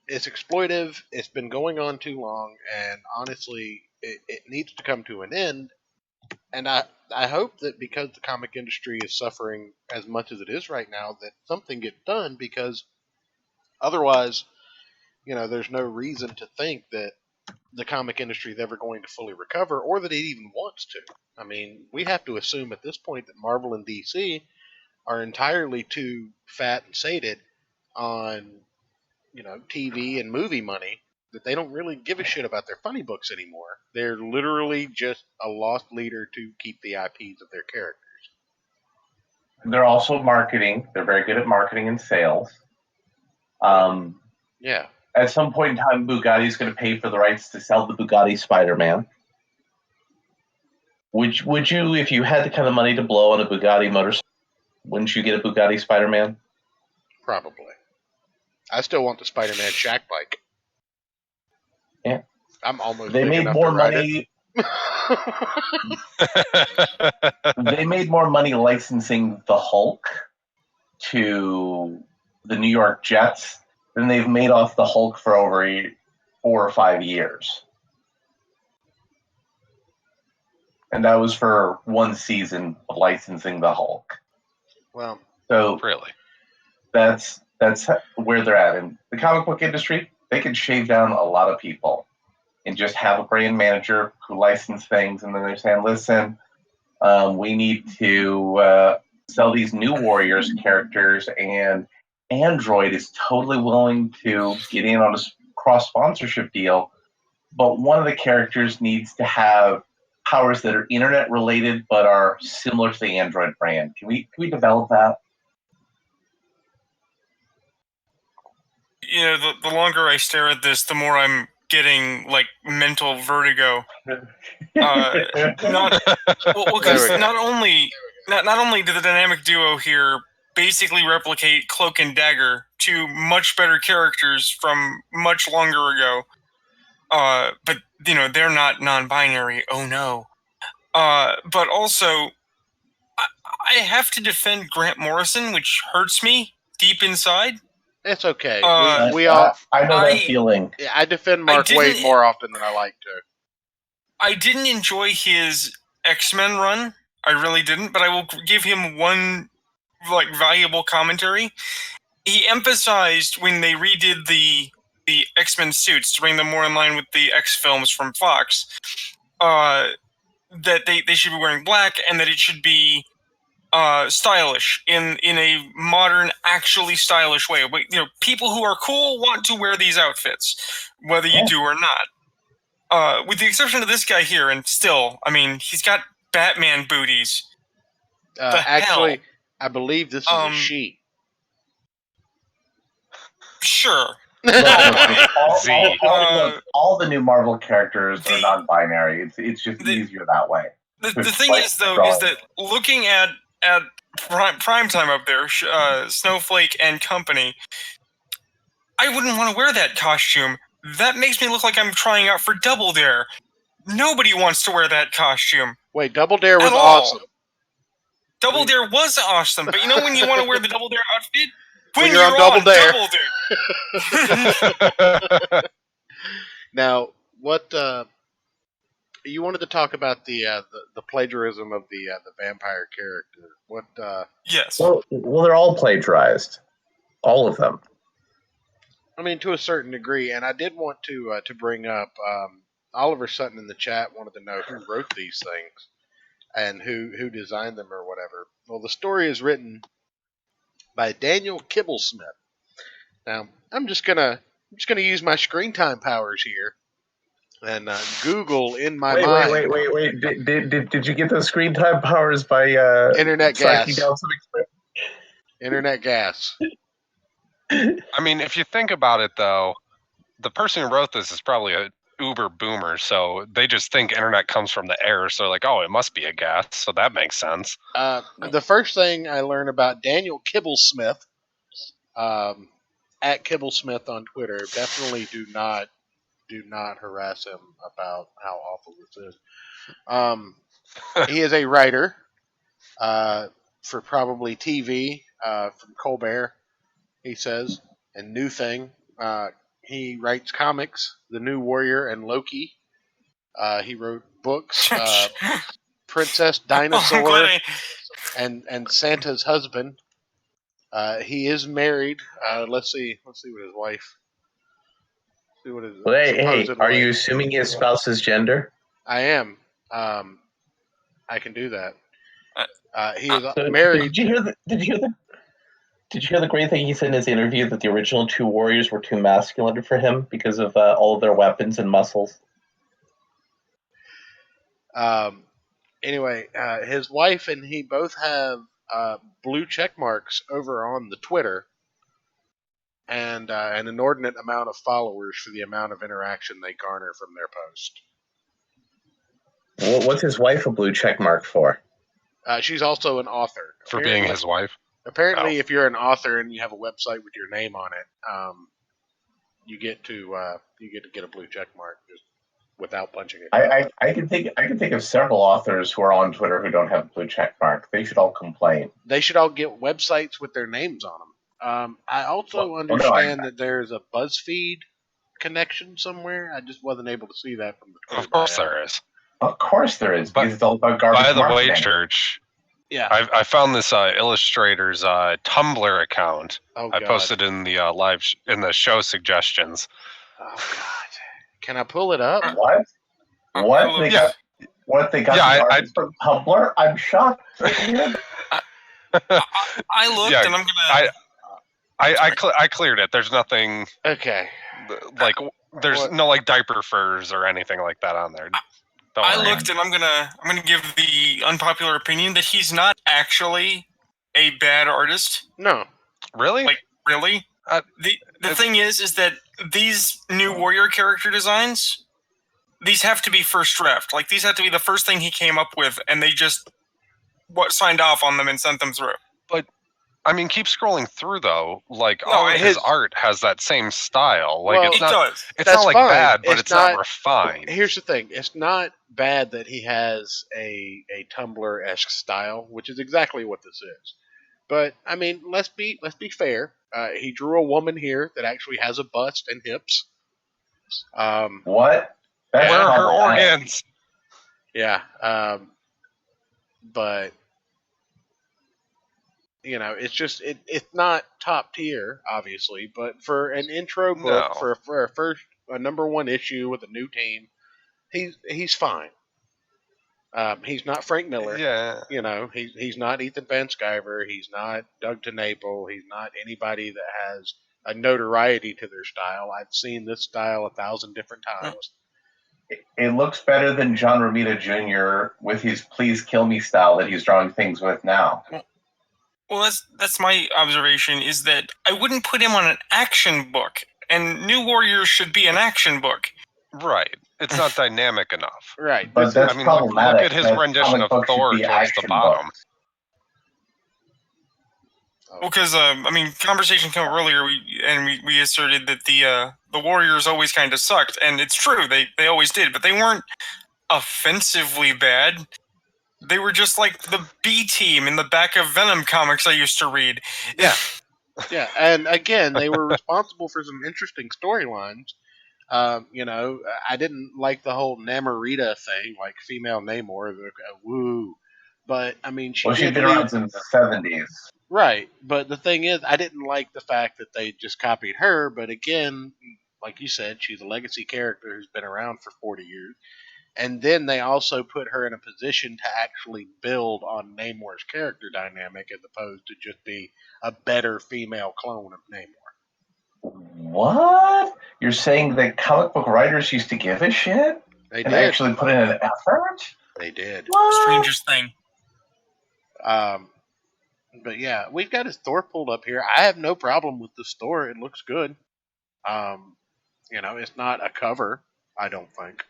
it's exploitive. It's been going on too long, and honestly, it needs to come to an end. And I hope that because the comic industry is suffering as much as it is right now, that something gets done, because otherwise, there's no reason to think that the comic industry is ever going to fully recover, or that it even wants to. I mean, we have to assume at this point that Marvel and DC are entirely too fat and sated on, TV and movie money, that they don't really give a shit about their funny books anymore. They're literally just a lost leader to keep the IPs of their characters. They're also marketing. They're very good at marketing and sales. Yeah. At some point in time, Bugatti's going to pay for the rights to sell the Bugatti Spider-Man. Would you, if you had the kind of money to blow on a Bugatti motorcycle, wouldn't you get a Bugatti Spider-Man? Probably. I still want the Spider-Man Shack bike. Yeah. I'm almost. They made more money. They made more money licensing the Hulk to the New York Jets than they've made off the Hulk for over 4 or 5 years. And that was for one season of licensing the Hulk. Well, so really, that's where they're at. In the comic book industry, they can shave down a lot of people and just have a brand manager who license things, and then they're saying, listen, we need to sell these new Warriors characters, and Android is totally willing to get in on a cross-sponsorship deal, but one of the characters needs to have powers that are internet-related but are similar to the Android brand. Can we develop that? You know, the longer I stare at this, the more I'm getting like mental vertigo. Not only did the dynamic duo here basically replicate Cloak and Dagger, two much better characters from much longer ago, but you know they're not non-binary. Oh no! But also, I have to defend Grant Morrison, which hurts me deep inside. It's okay. We all. I know that feeling. I defend Mark Waid more often than I like to. I didn't enjoy his X-Men run. I really didn't, but I will give him one like valuable commentary. He emphasized when they redid the X-Men suits to bring them more in line with the X films from Fox, that they should be wearing black and that it should be stylish in a modern, actually stylish way. But you know, people who are cool want to wear these outfits, whether you do or not. With the exception of this guy here, and still, I mean, he's got Batman booties. Actually, hell? I believe this is a she. Sure. All the new Marvel characters are non-binary. It's just easier that way. The thing is, though, is that looking at Primetime up there, Snowflake and company, I wouldn't want to wear that costume. That makes me look like I'm trying out for Double Dare. Nobody wants to wear that costume. Wait, Double Dare was awesome. Double Dare was awesome, but you know when you want to wear the Double Dare outfit? When you're on Double Dare. Now, what you wanted to talk about the plagiarism of the vampire character? What? Yes. Well, they're all plagiarized, all of them. I mean, to a certain degree, and I did want to bring up Oliver Sutton in the chat wanted to know who wrote these things and who designed them or whatever. Well, the story is written by Daniel Kibblesmith. Now, I'm just gonna use my screen time powers here and Google in my mind. Wait. Did you get those screen time powers by Internet gas? Internet gas. I mean, if you think about it, though, the person who wrote this is probably a uber boomer, so they just think internet comes from the air, so they're like, oh, it must be a gas, so that makes sense. The first thing I learned about Daniel Kibblesmith, at Kibblesmith on Twitter, definitely do not harass him about how awful this is. He is a writer for probably TV from Colbert, he says, and New Thing. He writes comics, The New Warrior and Loki. He wrote books, Princess Dinosaur and Santa's Husband. He is married. Let's see what his wife. See what his. Hey, are you assuming his spouse's gender? I am. I can do that. He is married. Did you hear the great thing he said in his interview that the original two warriors were too masculine for him because of all of their weapons and muscles? Anyway, his wife and he both have blue check marks over on the Twitter and an inordinate amount of followers for the amount of interaction they garner from their post. Well, what's his wife a blue check mark for? She's also an author. For being his wife? Apparently, if you're an author and you have a website with your name on it, you get to get a blue check mark just without punching it. I can think of several authors who are on Twitter who don't have a blue check mark. They should all complain. They should all get websites with their names on them. I also understand that there's a BuzzFeed connection somewhere. I just wasn't able to see that from the Twitter. Of course there is. Of course there is. But it's all about garbage by the marketing. way, Church, yeah, I found this Illustrator's Tumblr account. Oh, I posted in the in the show suggestions. Oh God, can I pull it up? What? What they got? What they got? Yeah, I from Tumblr. I'm shocked. I looked, and I'm gonna. I cleared it. There's nothing. Okay. Like there's no like diaper furs or anything like that on there. I looked, and I'm gonna give the unpopular opinion that he's not actually a bad artist. No. Really? Like really? The thing is that these new warrior character designs, these have to be first draft. Like these have to be the first thing he came up with, and they just signed off on them and sent them through. But I mean, keep scrolling through though. Like all of his art has that same style. Like Well, it's not. does. It's That's not like fine. bad, but it's not not refined. Here's the thing: it's not bad that he has a Tumblr-esque style, which is exactly what this is. But I mean, let's be fair. He drew a woman here that actually has a bust and hips. What? That's Where are her problematic. organs? Yeah, but you know, it's just it's not top tier, obviously. But for an intro book, No. for a number one issue with a new team, he's fine. He's not Frank Miller. Yeah. You know, he's not Ethan Van Sciver. He's not Doug TeNapel. He's not anybody that has a notoriety to their style. I've seen this style 1,000 different times. It looks better than John Romita Jr. with his "Please Kill Me" style that he's drawing things with now. Well, that's my observation. Is that I wouldn't put him on an action book, and New Warriors should be an action book. Right. It's not dynamic enough. Right. But that's look problematic. at his that rendition comic of books should Thor be towards the action bottom. books. Well, because I mean, conversation came up earlier, we asserted that the Warriors always kind of sucked, and it's true, they always did, but they weren't offensively bad. They were just like the B team in the back of Venom comics I used to read. Yeah. Yeah, and again, they were responsible for some interesting storylines. You know, I didn't like the whole Namorita thing, like female Namor, woo. But I mean, She's been around since the 70s. Right, but the thing is, I didn't like the fact that they just copied her. But again, like you said, she's a legacy character who's been around for 40 years. And then they also put her in a position to actually build on Namor's character dynamic as opposed to just be a better female clone of Namor. What? You're saying that comic book writers used to give a shit? They and did. actually put in an effort? They did. What? Strangest thing. But yeah, we've got his Thor pulled up here. I have no problem with this Thor. It looks good. You know, it's not a cover, I don't think.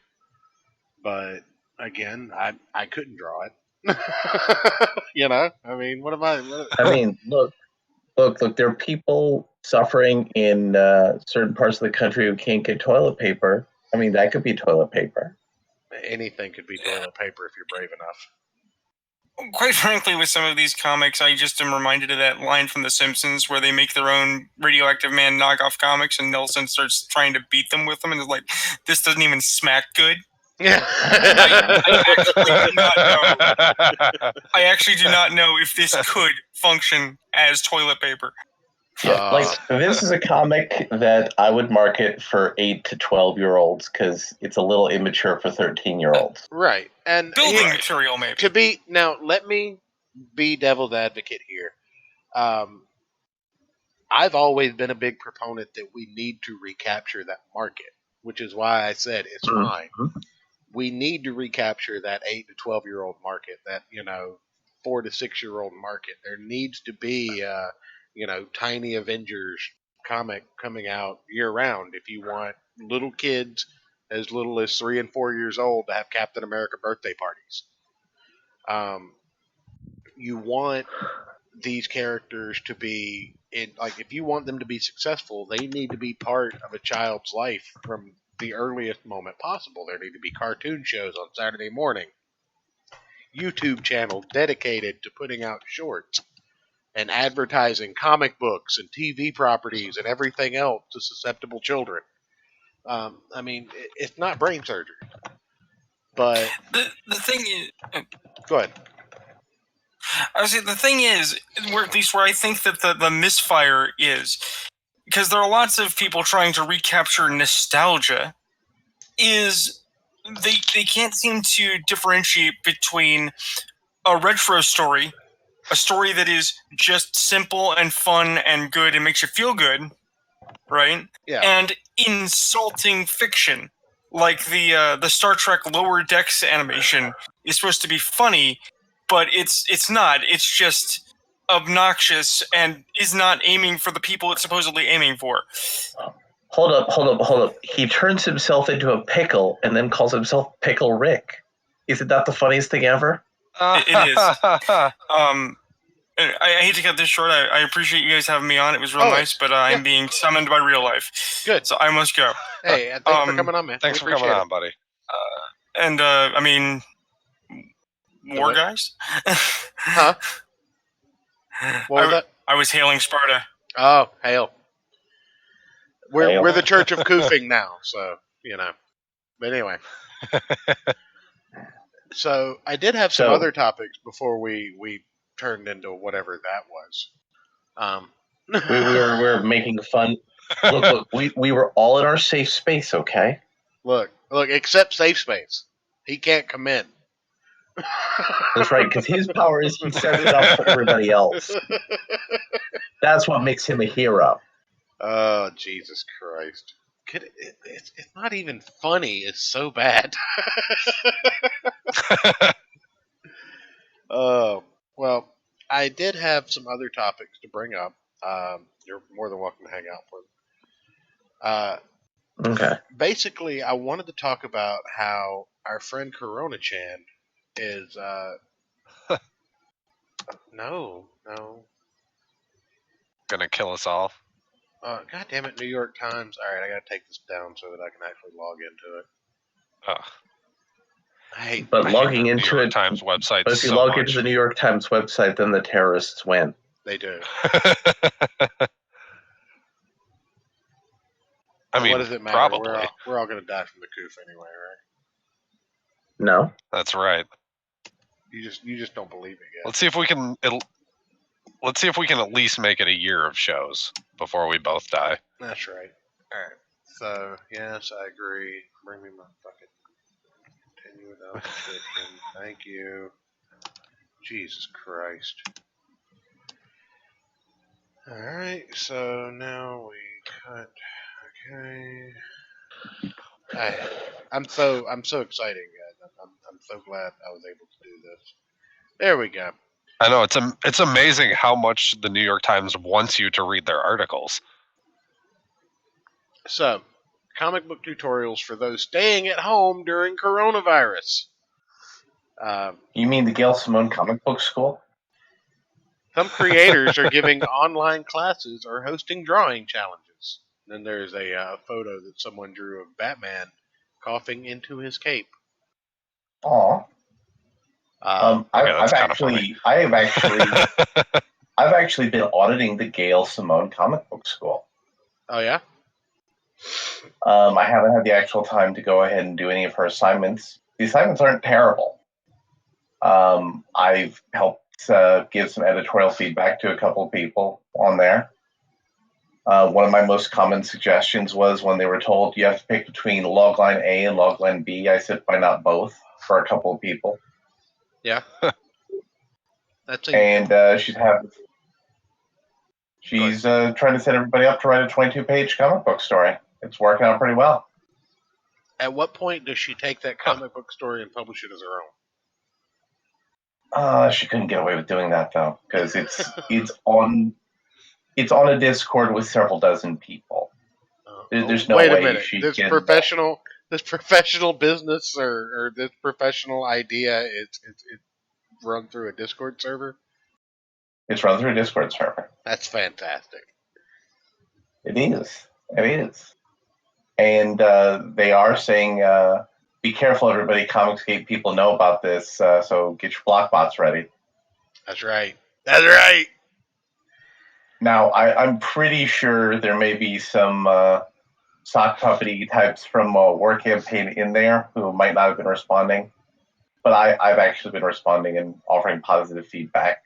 But again, I couldn't draw it. You know, I mean, what am I? I mean, look. There are people suffering in certain parts of the country who can't get toilet paper. I mean, that could be toilet paper. Anything could be toilet paper if you're brave enough. Quite frankly, with some of these comics, I just am reminded of that line from The Simpsons where they make their own Radioactive Man knockoff comics, and Nelson starts trying to beat them with them, and is like, "This doesn't even smack good." Yeah. I actually do not know if this could function as toilet paper. Yeah, like this is a comic that I would market for 8 to 12-year-olds because it's a little immature for 13-year-olds. Right, and building material maybe. To be now, let me be devil's advocate here. I've always been a big proponent that we need to recapture that market, which is why I said it's fine. We need to recapture that 8 to 12-year-old market, that, you know, 4 to 6 year old market. There needs to be, Tiny Avengers comic coming out year round if you want little kids as little as 3 and 4 years old to have Captain America birthday parties. You want these characters to be if you want them to be successful, they need to be part of a child's life from the earliest moment possible. There need to be cartoon shows on Saturday morning, YouTube channels dedicated to putting out shorts and advertising comic books and TV properties and everything else to susceptible children. It's not brain surgery, but the thing is, go ahead. I was saying, the thing is, at least where I think that the misfire is, because there are lots of people trying to recapture nostalgia, is they can't seem to differentiate between a retro story, a story that is just simple and fun and good and makes you feel good, right? Yeah. And insulting fiction, like the Star Trek Lower Decks animation is supposed to be funny, but it's not. It's just obnoxious and is not aiming for the people it's supposedly aiming for. Hold up. He turns himself into a pickle and then calls himself Pickle Rick. Isn't that the funniest thing ever? It is. I hate to cut this short. I appreciate you guys having me on. It was real nice, but I'm being summoned by real life. Good. So I must go. Hey, thanks for coming on, man. Thanks for coming on, buddy. War guys? Huh? What was that? I was hailing Sparta. Oh, hail. We're the Church of Koofing now, so, But anyway. So, I did have some other topics before we turned into whatever that was. We were making fun. Look, we were all in our safe space, okay? Look, except safe space. He can't come in. That's right, because his power is he set it up for everybody else. That's what makes him a hero. Oh, Jesus Christ. It's not even funny. It's so bad. Well, I did have some other topics to bring up. You're more than welcome to hang out for them. Okay. Basically, I wanted to talk about how our friend Corona-chan is... No. Gonna kill us all. God damn it, New York Times. Alright, I gotta take this down so that I can actually log into it. I logging hate into New York it, Times website. but if you log into the New York Times website, then the terrorists win. They do. What does it matter? Probably. We're all gonna die from the coof anyway, right? No. That's right. You just don't believe it yet. Let's see if we can at least make it a year of shows before we both die. That's right. Alright. So, yes, I agree. Bring me my fucking... Continue without restriction. Thank you. Jesus Christ. Alright, so now we cut... Okay... I'm so excited, guys. I'm so glad I was able to do this. There we go. I know, it's amazing how much the New York Times wants you to read their articles. So, comic book tutorials for those staying at home during coronavirus. You mean the Gail Simone Comic Book School? Some creators are giving online classes or hosting drawing challenges. And then there's a photo that someone drew of Batman coughing into his cape. Aw. I've actually been auditing the Gail Simone Comic Book School. Oh yeah? I haven't had the actual time to go ahead and do any of her assignments. The assignments aren't terrible. I've helped give some editorial feedback to a couple of people on there. One of my most common suggestions was when they were told you have to pick between logline A and logline B. I said, why not both for a couple of people? Yeah. She's trying to set everybody up to write a 22-page comic book story. It's working out pretty well. At what point does she take that comic book story and publish it as her own? She couldn't get away with doing that though, because it's on a Discord with several dozen people. There's no Wait a way minute. she This can. professional business or this professional idea it's run through a Discord server. It's run through a Discord server. That's fantastic. It is. It is. And they are saying, be careful, everybody. Comicsgate people know about this, so get your block bots ready. That's right. That's right. Now, I'm pretty sure there may be some sock puppety types from War Campaign in there who might not have been responding. But I've actually been responding and offering positive feedback.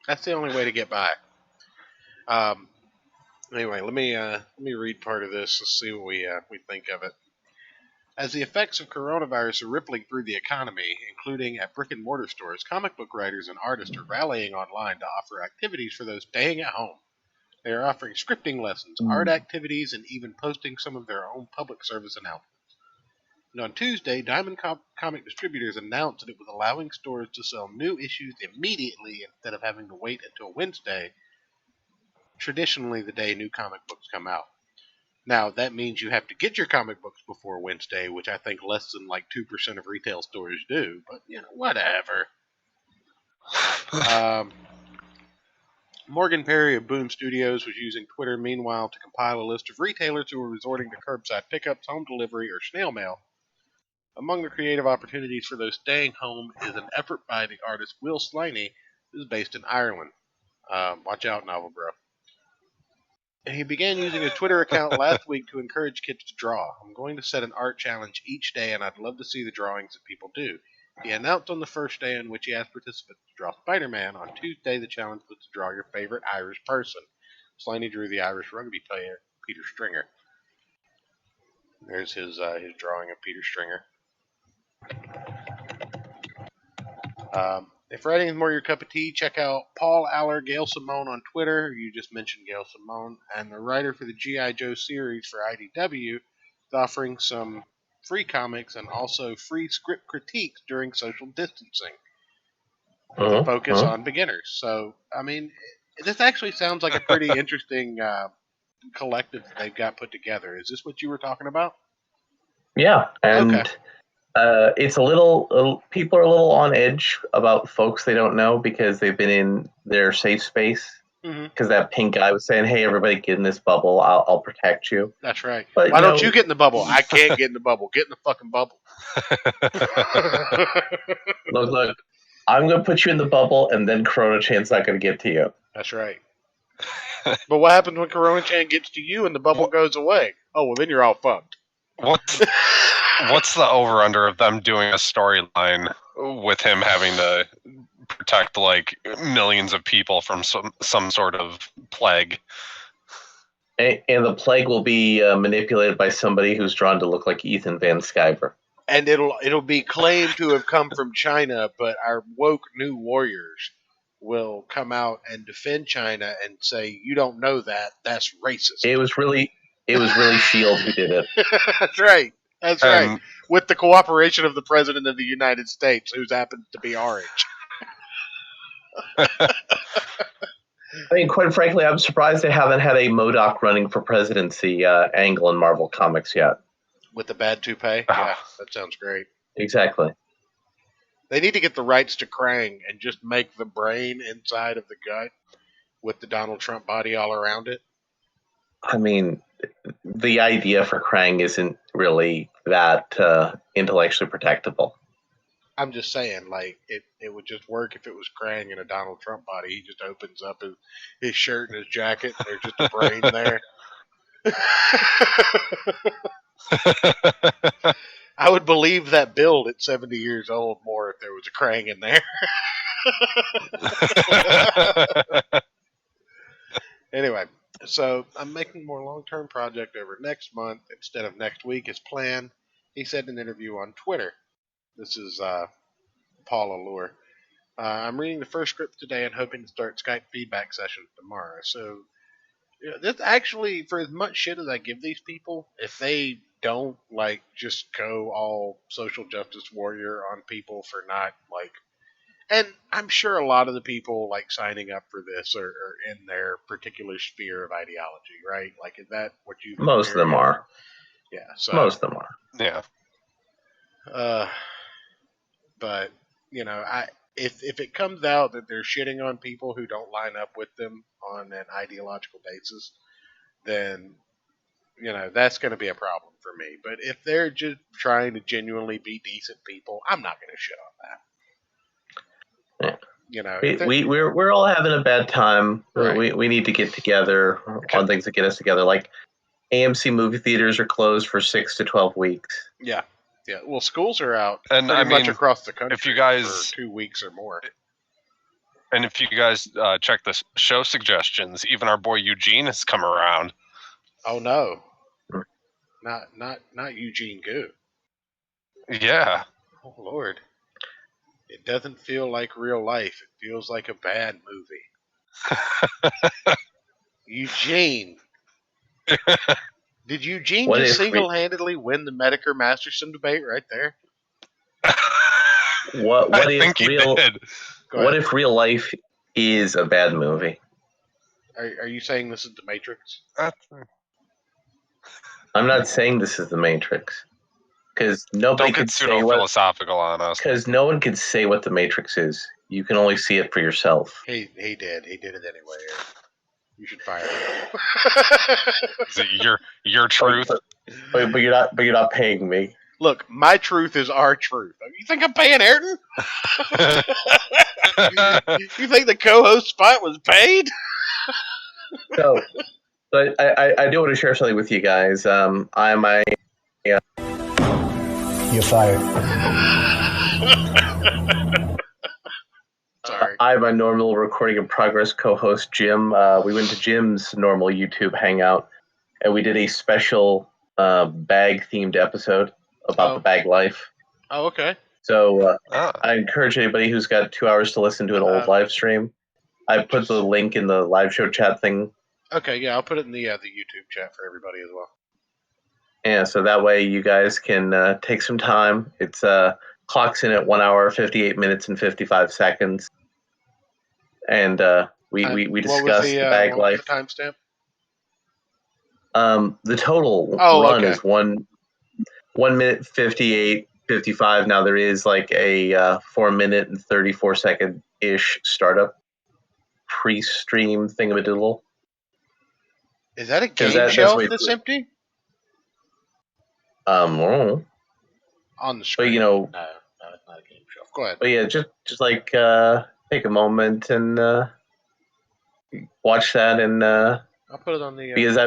That's the only way to get by. Anyway, let me read part of this to see what we think of it. As the effects of coronavirus are rippling through the economy, including at brick and mortar stores, comic book writers and artists are rallying online to offer activities for those staying at home. They are offering scripting lessons, art activities, and even posting some of their own public service announcements. And on Tuesday, Diamond Comic Distributors announced that it was allowing stores to sell new issues immediately instead of having to wait until Wednesday, traditionally the day new comic books come out. Now, that means you have to get your comic books before Wednesday, which I think less than 2% of retail stores do, but, whatever. Morgan Perry of Boom Studios was using Twitter, meanwhile, to compile a list of retailers who were resorting to curbside pickups, home delivery, or snail mail. Among the creative opportunities for those staying home is an effort by the artist Will Sliney, who's based in Ireland. Watch out, Novel Bro. He began using his Twitter account last week to encourage kids to draw. I'm going to set an art challenge each day, and I'd love to see the drawings that people do. He announced on the first day in which he asked participants to draw Spider-Man. On Tuesday, the challenge was to draw your favorite Irish person. Slaney drew the Irish rugby player, Peter Stringer. There's his drawing of Peter Stringer. If writing is more your cup of tea, check out Paul Aller, Gail Simone on Twitter. You just mentioned Gail Simone. And the writer for the G.I. Joe series for IDW is offering some free comics and also free script critiques during social distancing with a focus on beginners. So, I mean, this actually sounds like a pretty interesting collective that they've got put together. Is this what you were talking about? Yeah, and Okay. it's a little, people are a little on edge about folks they don't know because they've been in their safe space. Because that pink guy was saying, "Hey, everybody, get in this bubble. I'll protect you." That's right. But, why don't you get in the bubble? I can't get in the bubble. Get in the fucking bubble. Look, I'm going to put you in the bubble, and then Corona Chan's not going to get to you. That's right. But what happens when Corona Chan gets to you and the bubble goes away? Oh, well, then you're all fucked. What's the over-under of them doing a storyline with him having to protect millions of people from some sort of plague? And the plague will be manipulated by somebody who's drawn to look like Ethan Van Sciver. And it'll be claimed to have come from China, but our woke new warriors will come out and defend China and say, "You don't know that. That's racist." It was really S.H.I.E.L.D. who did it. That's right. That's right. With the cooperation of the President of the United States, who happens to be orange. I mean, quite frankly, I'm surprised they haven't had a MODOK running for presidency angle in Marvel Comics yet. With the bad toupee? Yeah, that sounds great. Exactly. They need to get the rights to Krang and just make the brain inside of the gut with the Donald Trump body all around it. I mean, the idea for Krang isn't really that intellectually protectable. I'm just saying, it would just work if it was Krang in a Donald Trump body. He just opens up his shirt and his jacket, and there's just a brain there. I would believe that build at 70 years old more if there was a Krang in there. Anyway, so I'm making a more long-term project over next month instead of next week as planned, he said in an interview on Twitter. This is Paul Allure. I'm reading the first script today and hoping to start Skype feedback sessions tomorrow. So, this actually, for as much shit as I give these people, if they don't just go all social justice warrior on people for not And I'm sure a lot of the people like signing up for this are in their particular sphere of ideology, right? Like, is that what you? Most of them are. Yeah. So most of them are. Yeah. But if it comes out that they're shitting on people who don't line up with them on an ideological basis, then that's going to be a problem for me. But if they're just trying to genuinely be decent people, I'm not going to shit on that. Yeah. We're all having a bad time. Right. We need to get together on things that get us together. Like AMC movie theaters are closed for 6 to 12 weeks. Yeah. Yeah. Well, schools are out and pretty much across the country if you guys, for 2 weeks or more. And if you guys check the show suggestions, even our boy Eugene has come around. Oh no. Not Eugene Goo. Yeah. Oh Lord. It doesn't feel like real life. It feels like a bad movie. Eugene. Did Eugene just single-handedly win the Medicare Masterson debate right there? What if real life is a bad movie? Are you saying this is The Matrix? I'm not saying this is The Matrix. Because nobody Don't get pseudo-philosophical on us. Because no one can say what The Matrix is. You can only see it for yourself. He did. He did it anyway. You should fire him. Is it your truth? But you're not paying me. Look, my truth is our truth. You think I'm paying Ayrton? You think the co-host spot was paid? So, but I do want to share something with you guys. You're fired. Sorry. I'm a normal recording in progress co-host, Jim. We went to Jim's normal YouTube hangout, and we did a special bag-themed episode about the bag life. Oh, okay. So I encourage anybody who's got 2 hours to listen to an old live stream. I put the link in the live show chat thing. Okay, yeah, I'll put it in the YouTube chat for everybody as well. Yeah, so that way you guys can take some time. It's clocks in at 1 hour, 58 minutes, and 55 seconds. And we discussed the bag life. What was the timestamp? The total run is 1 minute 58:55. Now there is like a 4 minute and 34 second ish startup pre-stream thingamadoodle. Is that a game shelf that's empty? On the screen. But no, it's not a game shelf. Go ahead. But yeah, just like take a moment and watch that, and I'll put it on the because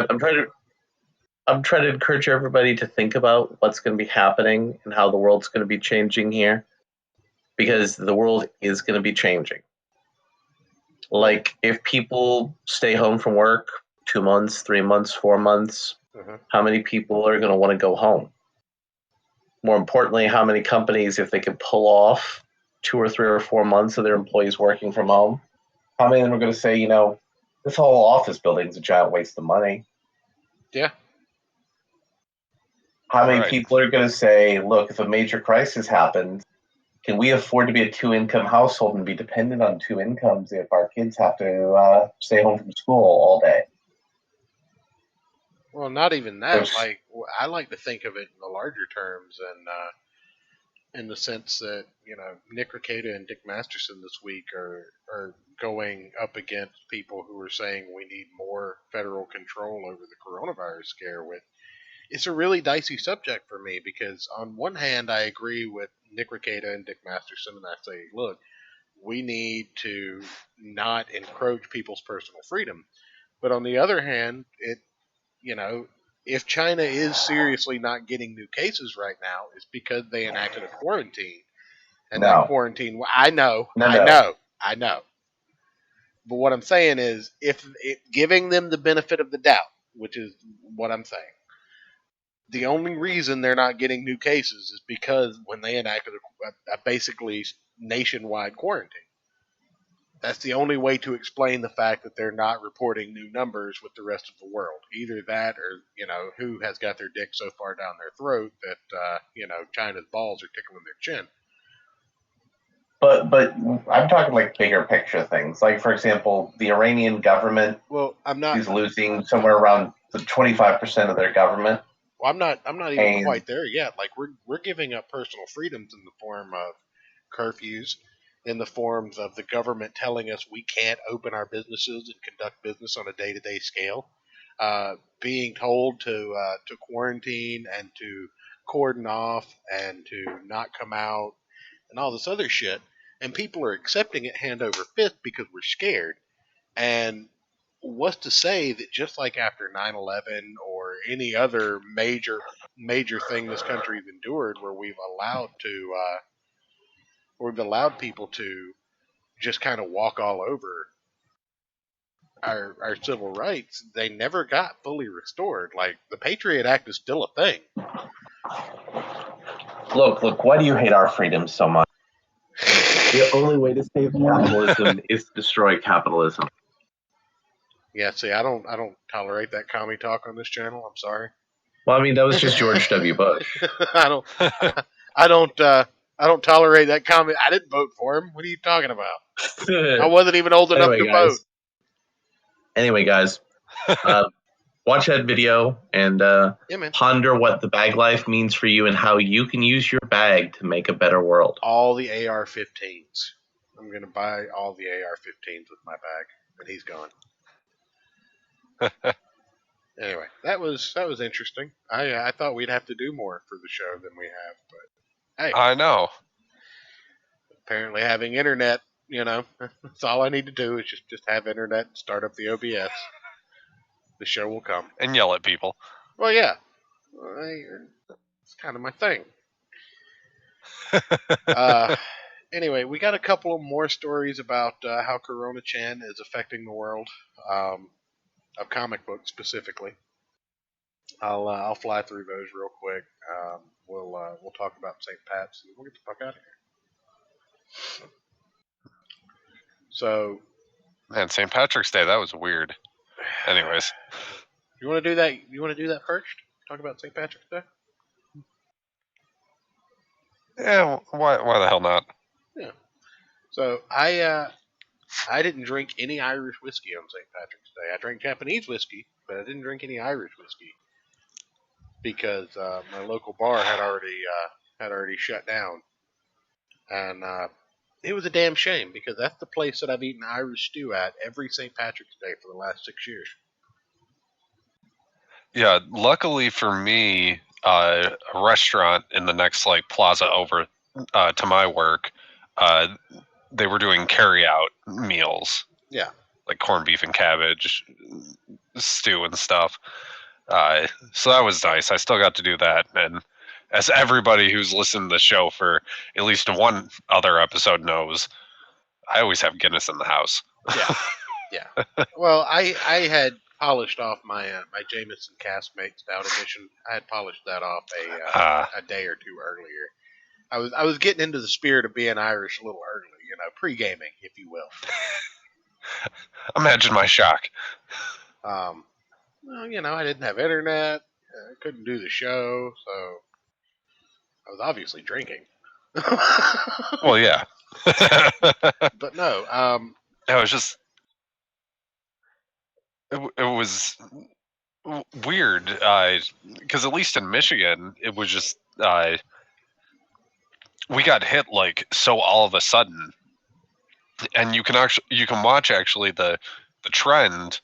I'm trying to encourage everybody to think about what's going to be happening and how the world's going to be changing here, because the world is going to be changing. Like if people stay home from work 2 months, 3 months, 4 months, how many people are going to want to go home? More importantly, how many companies, if they could pull off 2 or 3 or 4 months of their employees working from home, how many of them are going to say, this whole office building's a giant waste of money? Yeah. How many people are going to say, look, if a major crisis happens, can we afford to be a 2-income household and be dependent on 2 incomes if our kids have to stay home from school all day? Well, not even that. I like to think of it in the larger terms, and in the sense that Nick Rekieta and Dick Masterson this week are going up against people who are saying we need more federal control over the coronavirus scare. It's a really dicey subject for me because on one hand I agree with Nick Rekieta and Dick Masterson, and I say, look, we need to not encroach people's personal freedom. But on the other hand, if China is seriously not getting new cases right now, it's because they enacted a quarantine. And that quarantine, I know. But what I'm saying is, if giving them the benefit of the doubt, which is what I'm saying, the only reason they're not getting new cases is because when they enacted a basically nationwide quarantine. That's the only way to explain the fact that they're not reporting new numbers with the rest of the world. Either that or, who has got their dick so far down their throat that, China's balls are tickling their chin. But I'm talking like bigger picture things. Like, for example, the Iranian government is losing somewhere around the 25% of their government. Well, I'm not even quite there yet. Like we're giving up personal freedoms in the form of curfews, in the forms of the government telling us we can't open our businesses and conduct business on a day-to-day scale, being told to quarantine and to cordon off and to not come out and all this other shit. And people are accepting it hand over fist because we're scared. And what's to say that just like after 9/11 or any other major thing this country's endured, where we've allowed people to just kind of walk all over our civil rights, they never got fully restored. Like the Patriot Act is still a thing. Look, why do you hate our freedoms so much? The only way to save capitalism is to destroy capitalism. Yeah, see, I don't tolerate that commie talk on this channel. I'm sorry. Well, I mean, that was just George W. Bush. I don't tolerate that commie. I didn't vote for him. What are you talking about? I wasn't even old enough to vote. Anyway, guys, watch that video and ponder what the bag life means for you and how you can use your bag to make a better world. All the AR-15s. I'm going to buy all the AR-15s with my bag, and he's gone. Anyway, that was interesting. I thought we'd have to do more for the show than we have, but hey, I know. Apparently, having internet, that's all I need to do is just have internet, start up the OBS. The show will come and yell at people. Well, yeah, it's kind of my thing. Anyway, we got a couple of more stories about how Corona Chan is affecting the world. Of comic books specifically. I'll fly through those real quick. We'll talk about St. Pat's and we'll get the fuck out of here. So, man, St. Patrick's Day, that was weird. Anyways, you want to do that? You want to do that first? Talk about St. Patrick's Day. Yeah, why the hell not? Yeah. So I didn't drink any Irish whiskey on St. Patrick's Day. I drank Japanese whiskey, but I didn't drink any Irish whiskey because my local bar had already shut down, and it was a damn shame because that's the place that I've eaten Irish stew at every St. Patrick's Day for the last 6 years. Yeah, luckily for me, a restaurant in the next plaza over to my work, they were doing carry-out meals. Yeah. Like corned beef and cabbage, stew and stuff. So that was nice. I still got to do that. And as everybody who's listened to the show for at least one other episode knows, I always have Guinness in the house. Yeah. Yeah. Well, I had polished off my Jameson Caskmate Stout Edition. I had polished that off a day or two earlier. I was getting into the spirit of being Irish a little early, pre-gaming, if you will. Imagine my shock. Well, I didn't have internet. I couldn't do the show, so I was obviously drinking. Well, yeah. But no. It was just... It was weird, because at least in Michigan, it was just... we got hit so all of a sudden, and you can watch the trend,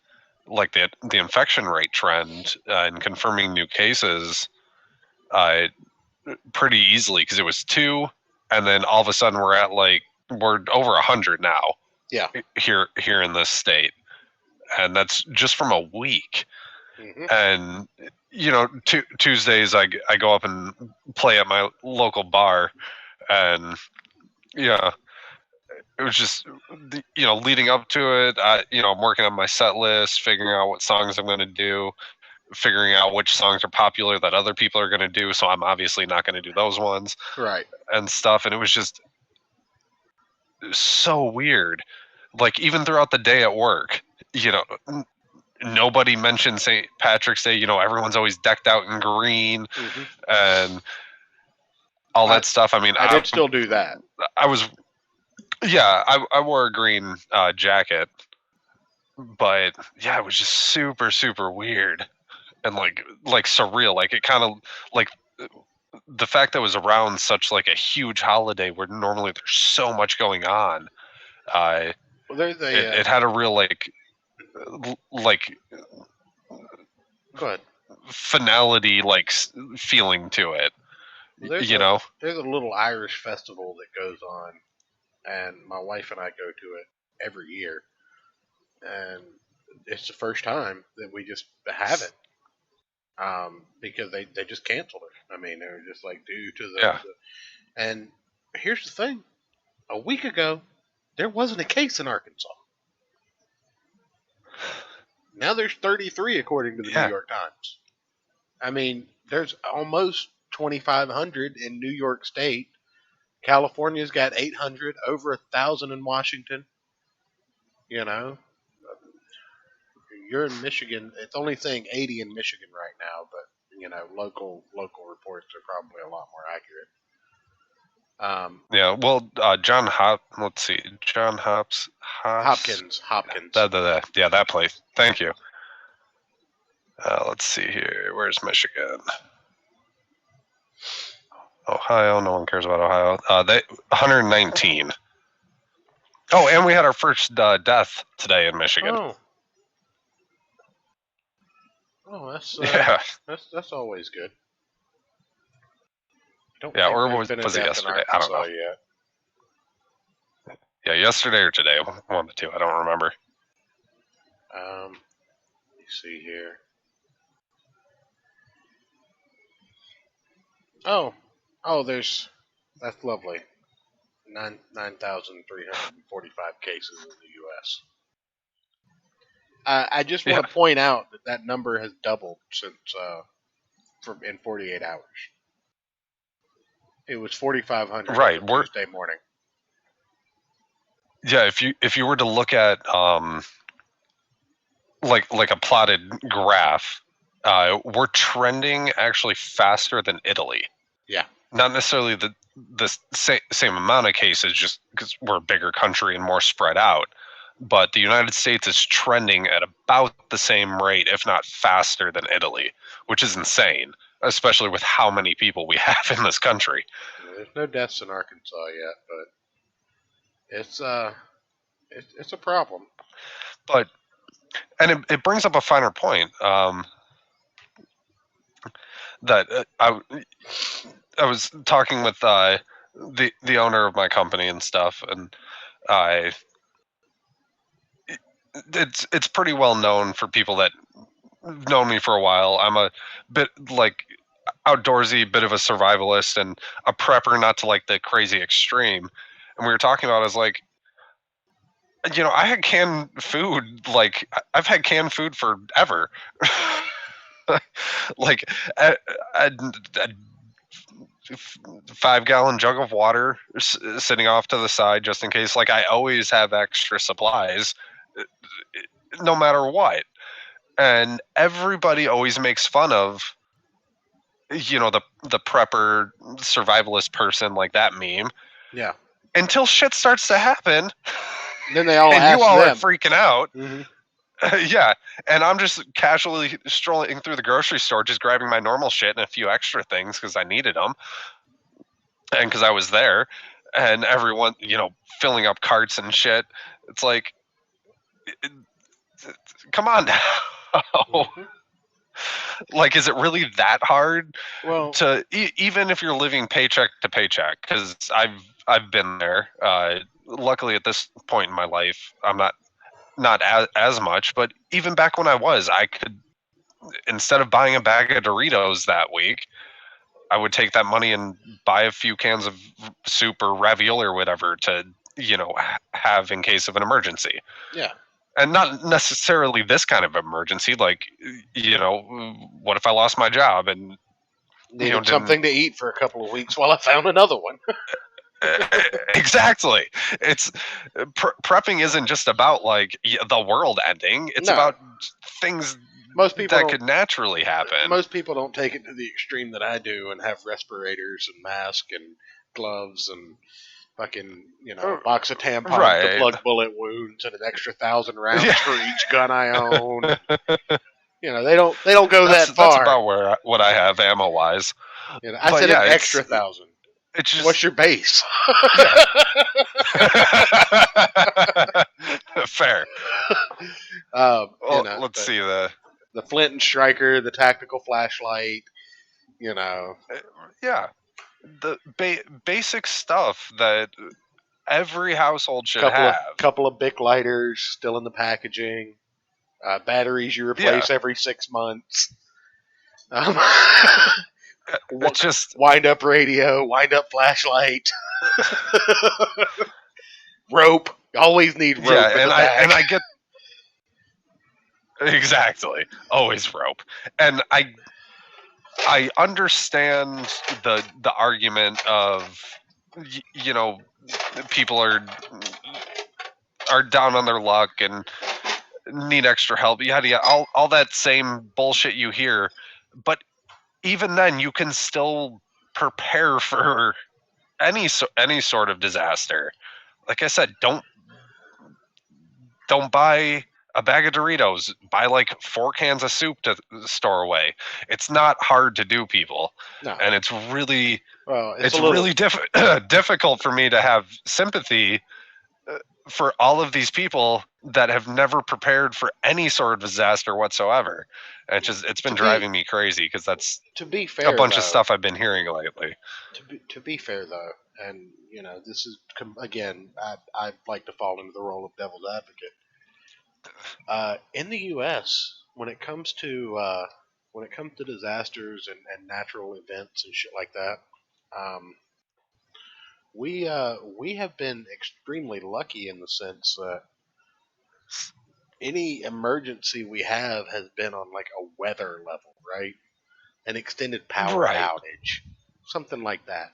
the infection rate trend, and confirming new cases pretty easily because it was 2, and then all of a sudden we're at we're over 100 now. Yeah, here in this state, and that's just from a week. Mm-hmm. And Tuesdays I go up and play at my local bar. And yeah, it was just, leading up to it, I'm working on my set list, figuring out what songs I'm going to do, figuring out which songs are popular that other people are going to do. So I'm obviously not going to do those ones. Right. And stuff. And it was just so weird. Even throughout the day at work, nobody mentioned St. Patrick's Day. Everyone's always decked out in green. Mm-hmm. And all that stuff. I mean, I did still do that. I was Yeah, I wore a green jacket, but yeah, it was just super, super weird and like surreal. Like it kind of like the fact that it was around such like a huge holiday where normally there's so much going on. Well, there's a it had a real like go ahead. finality like feeling to it. Well, there's a little Irish festival that goes on, and my wife and I go to it every year, and it's the first time that we just have it. Because they just canceled it. I mean, they were just like due to the. And here's the thing: a week ago, there wasn't a case in Arkansas. Now there's 33, according to the New York Times. I mean, there's almost 2,500 in New York State. California's got 800, over 1,000 in Washington. You know, you're in Michigan. It's only saying 80 in Michigan right now, but local reports are probably a lot more accurate. Yeah, well, John Hopkins. Yeah, that place. Thank you. Let's see here. Where's Michigan? Ohio. No one cares about Ohio. They 119. Oh, and we had our first death today in Michigan. That's always good. Yeah, or was it yesterday? I don't know. Yeah, yesterday or today, one of the two. I don't remember. Let me see here. That's lovely. 9,345 cases in the U.S. I just want to point out that number has doubled since in 48 hours. It was 4,500 right Tuesday morning. Yeah, if you were to look at like a plotted graph, we're trending actually faster than Italy. Yeah. Not necessarily the same amount of cases, just because we're a bigger country and more spread out. But the United States is trending at about the same rate, if not faster than Italy, which is insane, especially with how many people we have in this country. There's no deaths in Arkansas yet, but it's a problem. But and it brings up a finer point that I was talking with the owner of my company and stuff, and it's pretty well known for people that have known me for a while. I'm a bit like outdoorsy, bit of a survivalist, and a prepper, not to like the crazy extreme. And we were talking about, I was like, I had canned food. Like I've had canned food forever. Like a 5-gallon jug of water sitting off to the side just in case. Like I always have extra supplies, no matter what. And everybody always makes fun of, the prepper survivalist person, like that meme. Yeah. Until shit starts to happen. Then they all and you all them. are freaking out. Mm-hmm. Yeah, and I'm just casually strolling through the grocery store, just grabbing my normal shit and a few extra things because I needed them, and because I was there, and everyone, filling up carts and shit. It's like, come on now. Mm-hmm. Like, is it really that hard? Well, to even if you're living paycheck to paycheck, because I've been there. Luckily, at this point in my life, I'm not as much, but even back when I could, instead of buying a bag of Doritos that week, I would take that money and buy a few cans of soup or ravioli or whatever to, have in case of an emergency. Yeah. And not necessarily this kind of emergency, like, what if I lost my job and needed something to eat for a couple of weeks while I found another one. Exactly. It's prepping isn't just about like the world ending. It's about things that could naturally happen. Most people don't take it to the extreme that I do and have respirators and masks and gloves and fucking, a box of tampons Right. to plug bullet wounds and an extra 1,000 rounds Yeah. for each gun I own. They don't go that far. That's about what I have ammo wise. I said an extra 1,000. It's just, what's your base? Fair. Let's see the Flint and Striker, the tactical flashlight. Yeah, the basic stuff that every household should have. Couple of Bic lighters still in the packaging. Batteries you replace every 6 months. It's just wind up radio, wind up flashlight, rope. Always need rope. Yeah, and I get exactly always rope, and I understand the argument of people are down on their luck and need extra help. Yeah, all that same bullshit you hear, but even then, you can still prepare for any sort of disaster. Like I said, don't buy a bag of Doritos. Buy like 4 cans of soup to store away. It's not hard to do, people, and it's really really difficult for me to have sympathy for all of these people that have never prepared for any sort of disaster whatsoever. And it's been driving me crazy because that's, to be fair, a bunch of stuff I've been hearing lately. To be fair though, and this is again, I like to fall into the role of devil's advocate. In the U.S., when it comes to disasters and natural events and shit like that, we have been extremely lucky in the sense that any emergency we have has been on like a weather level, right? An extended power outage, something like that.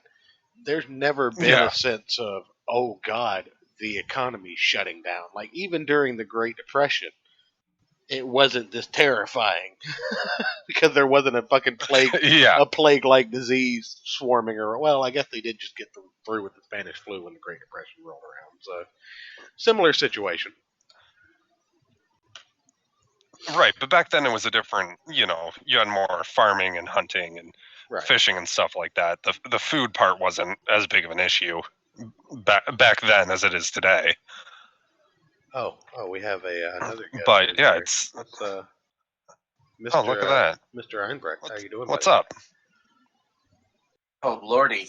There's never been a sense of, oh God, the economy's shutting down. Like even during the Great Depression, it wasn't this terrifying because there wasn't a fucking plague, a plague-like disease swarming around. Well, I guess they did just get through with the Spanish flu when the Great Depression rolled around. So, similar situation. Right, but back then it was a different, you had more farming and hunting and fishing and stuff like that. The food part wasn't as big of an issue back then as it is today. Oh, we have another guest. But yeah, it's Mr. Oh, look at that, Mr. Einbrecht. How you doing? What's buddy? up? Oh, lordy.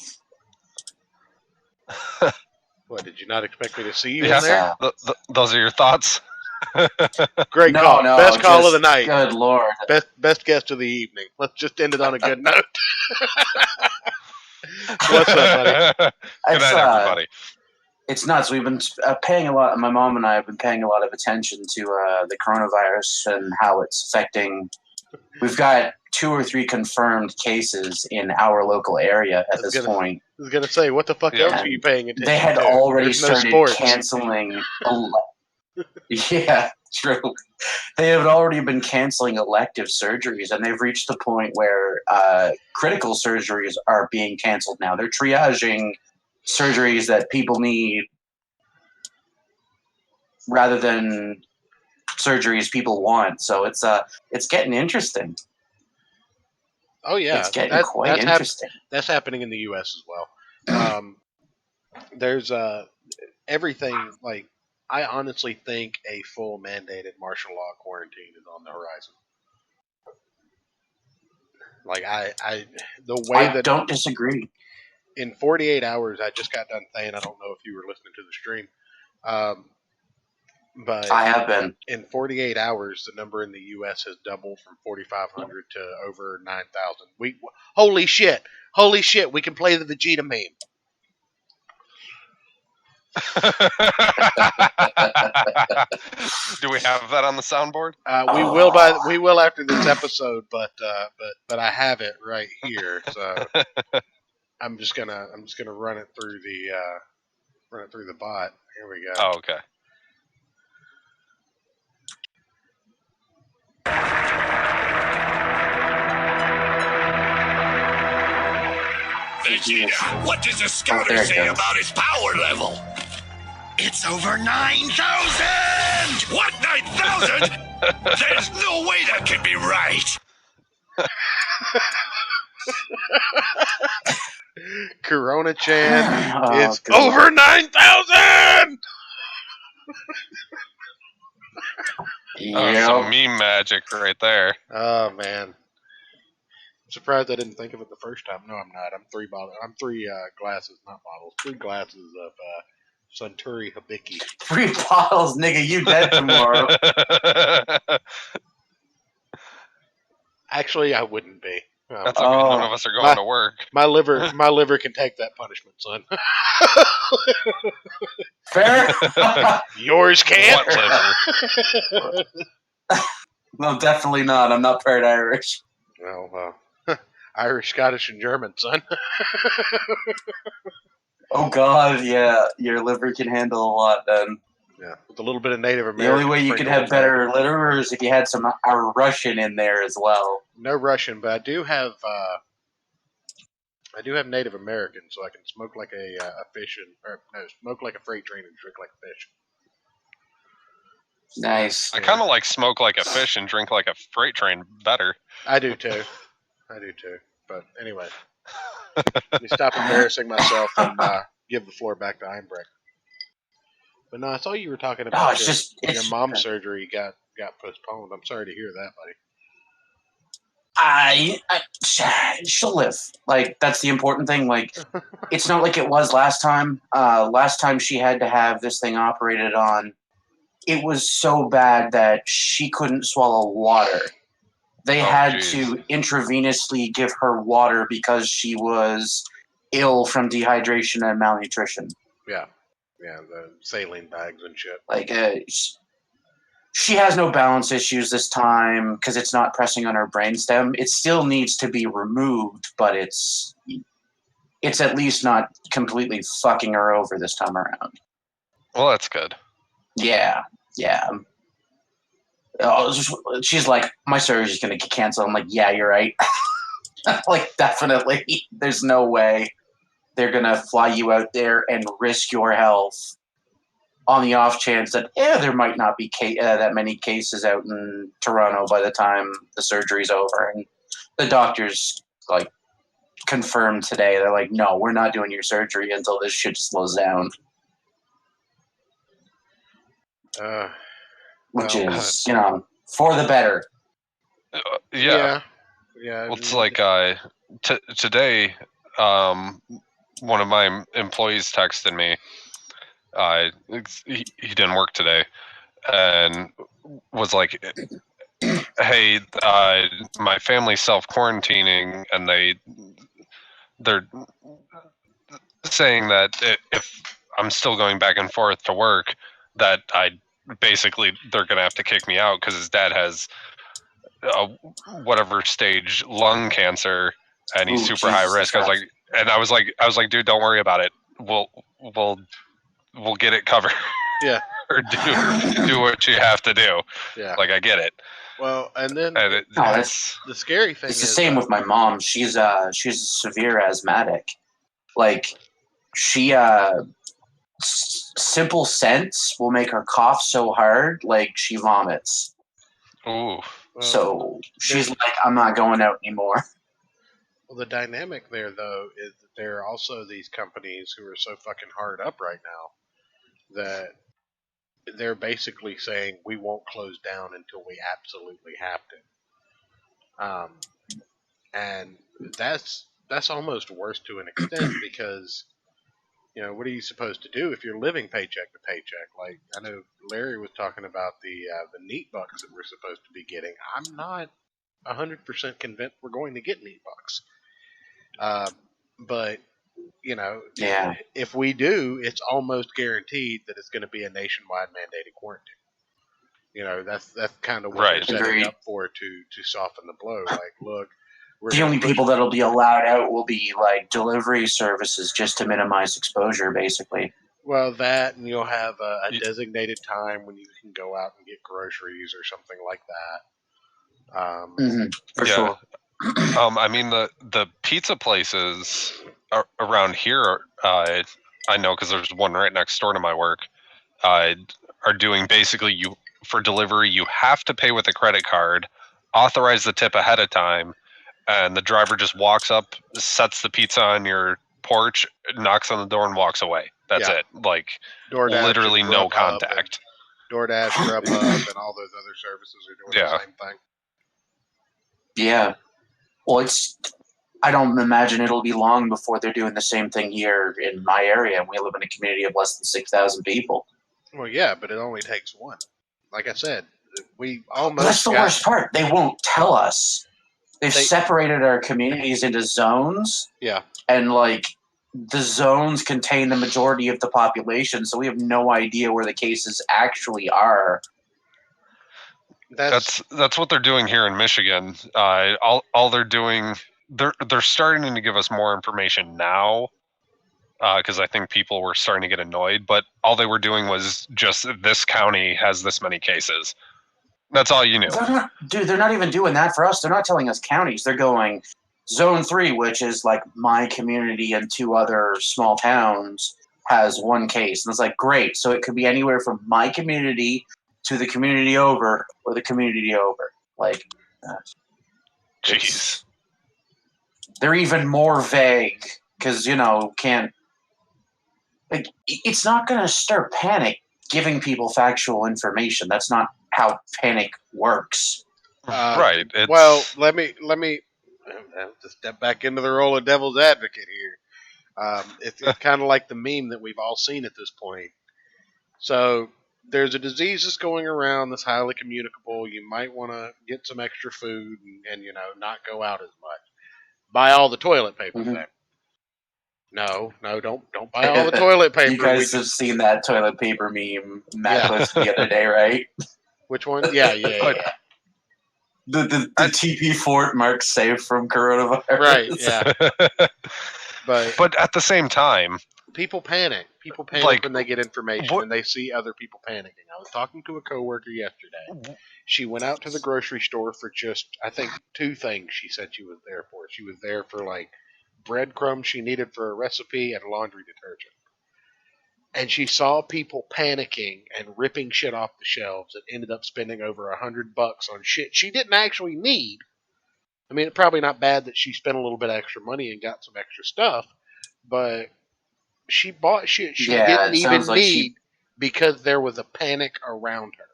What, did you not expect me to see you in there? Those are your thoughts? Great call. No, best call of the night. Good Lord. Best guest of the evening. Let's just end it on a good note. What's up, buddy? Good night, everybody. It's nuts. We've been paying a lot. My mom and I have been paying a lot of attention to the coronavirus and how it's affecting. We've got 2 or 3 confirmed cases in our local area at this point. I was gonna say, what the fuck else are you paying attention to? They had already started canceling. Yeah, true. They have already been canceling elective surgeries, and they've reached the point where critical surgeries are being canceled now. They're triaging surgeries that people need rather than surgeries people want. So it's getting interesting. Oh yeah, it's getting quite interesting. That's happening in the U.S. as well. There's everything. Like, I honestly think a full mandated martial law quarantine is on the horizon. Like I don't disagree. In 48 hours, I just got done saying, I don't know if you were listening to the stream, but I have been. In 48 hours, the number in the U.S. has doubled from 4,500 to over 9,000. Holy shit! We can play the Vegeta meme. Do we have that on the soundboard? We will after this episode, but I have it right here. So I'm just gonna run it through the bot. Here we go. Oh, okay. Vegeta, what does the scouter say about his power level? It's over 9,000! What, 9,000? There's no way that can be right! Corona-chan, it's over 9,000! Some meme magic right there. Oh, man. I'm surprised I didn't think of it the first time. No, I'm not. I'm three glasses, not bottles. 3 glasses of Suntory Hibiki. 3 bottles, nigga. You dead tomorrow. Actually, I wouldn't be. That's okay. None of us are going to work. My liver can take that punishment, son. Fair. Yours can't. What liver? No, definitely not. I'm not part Irish. Well, Irish, Scottish, and German, son. Oh God, yeah. Your liver can handle a lot then. Yeah, with a little bit of Native American. The only way you could have better liver is if you had some Russian in there as well. No Russian, but I do have Native American, so I can smoke like a fish smoke like a freight train and drink like a fish. Nice. I kind of like smoke like a fish and drink like a freight train better. I do too. But anyway, let me stop embarrassing myself and give the floor back to Einbrecht. But no, I saw you were talking about your mom's surgery got postponed. I'm sorry to hear that, buddy. She'll live. Like, that's the important thing. Like, it's not like it was last time. Last time she had to have this thing operated on, it was so bad that she couldn't swallow water. They had to intravenously give her water because she was ill from dehydration and malnutrition. Yeah, the saline bags and shit. Like, she has no balance issues this time because it's not pressing on her brainstem. It still needs to be removed, but it's at least not completely fucking her over this time around. Well, that's good. Yeah. She's like, my surgery's going to get canceled. I'm like, yeah, you're right. Like, definitely. There's no way they're going to fly you out there and risk your health on the off chance that there might not be that many cases out in Toronto by the time the surgery's over. And the doctors, like, confirmed today. They're like, no, we're not doing your surgery until this shit slows down. Which is, for the better. Yeah. Well, it's like today, one of my employees texted me. He didn't work today, and was like, "Hey, my family's self-quarantining, and they're saying that if I'm still going back and forth to work, that they're gonna have to kick me out because his dad has whatever stage lung cancer, and he's super high risk." I was like, dude, don't worry about it. We'll get it covered. Yeah. Or do what you have to do. Yeah. Like, I get it. Well, and then that's the scary thing. It's the same with my mom. She's a severe asthmatic. Like, she simple scents will make her cough so hard, like she vomits. Ooh. So she's like, I'm not going out anymore. Well, the dynamic there, though, is that there are also these companies who are so fucking hard up right now that they're basically saying we won't close down until we absolutely have to. And that's almost worse to an extent because, what are you supposed to do if you're living paycheck to paycheck? Like, I know Larry was talking about the neat bucks that we're supposed to be getting. I'm not 100% convinced we're going to get neat bucks. But, if we do, it's almost guaranteed that it's going to be a nationwide mandated quarantine. That's kind of what they're setting up for to soften the blow. Like, look, the only people that'll be allowed out will be like delivery services just to minimize exposure, basically. Well, that, and you'll have a designated time when you can go out and get groceries or something like that. For sure. I mean, the pizza places around here, I know because there's one right next door to my work, are doing basically for delivery, you have to pay with a credit card, authorize the tip ahead of time, and the driver just walks up, sets the pizza on your porch, knocks on the door, and walks away. That's it. Like, DoorDash literally no contact. DoorDash, Grubhub, and all those other services are doing the same thing. Yeah. Well, I don't imagine it'll be long before they're doing the same thing here in my area. We live in a community of less than 6,000 people. Well, yeah, but it only takes one. Like I said, we almost. That's the worst part. They won't tell us. They've separated our communities into zones. Yeah. And, like, the zones contain the majority of the population, so we have no idea where the cases actually are. That's what they're doing here in Michigan. All they're doing, they're starting to give us more information now, because I think people were starting to get annoyed. But all they were doing was just this county has this many cases. That's all you knew. They're not even doing that for us. They're not telling us counties. They're going Zone 3, which is like my community and 2 other small towns, has 1 case. And it's like, great. So it could be anywhere from my community to the community over or the community over. Like, jeez. They're even more vague because, can't. Like, it's not going to stir panic giving people factual information. That's not how panic works. Right. Well, let me to step back into the role of devil's advocate here. It's kind of like the meme that we've all seen at this point. So there's a disease that's going around that's highly communicable. You might want to get some extra food and not go out as much. Buy all the toilet paper then. No, don't buy all the toilet paper. You guys have seen that toilet paper meme Matt posted the other day, right? Which one? Yeah. The TP Fort mark safe from coronavirus. Right, yeah. But at the same time, people panic. People panic when they get information and they see other people panicking. I was talking to a coworker yesterday. She went out to the grocery store for just, I think, 2 things she said she was there for. She was there for, like, breadcrumbs she needed for a recipe and laundry detergent. And she saw people panicking and ripping shit off the shelves and ended up spending over $100 on shit she didn't actually need. I mean, it's probably not bad that she spent a little bit of extra money and got some extra stuff, but she bought shit she didn't even need because there was a panic around her.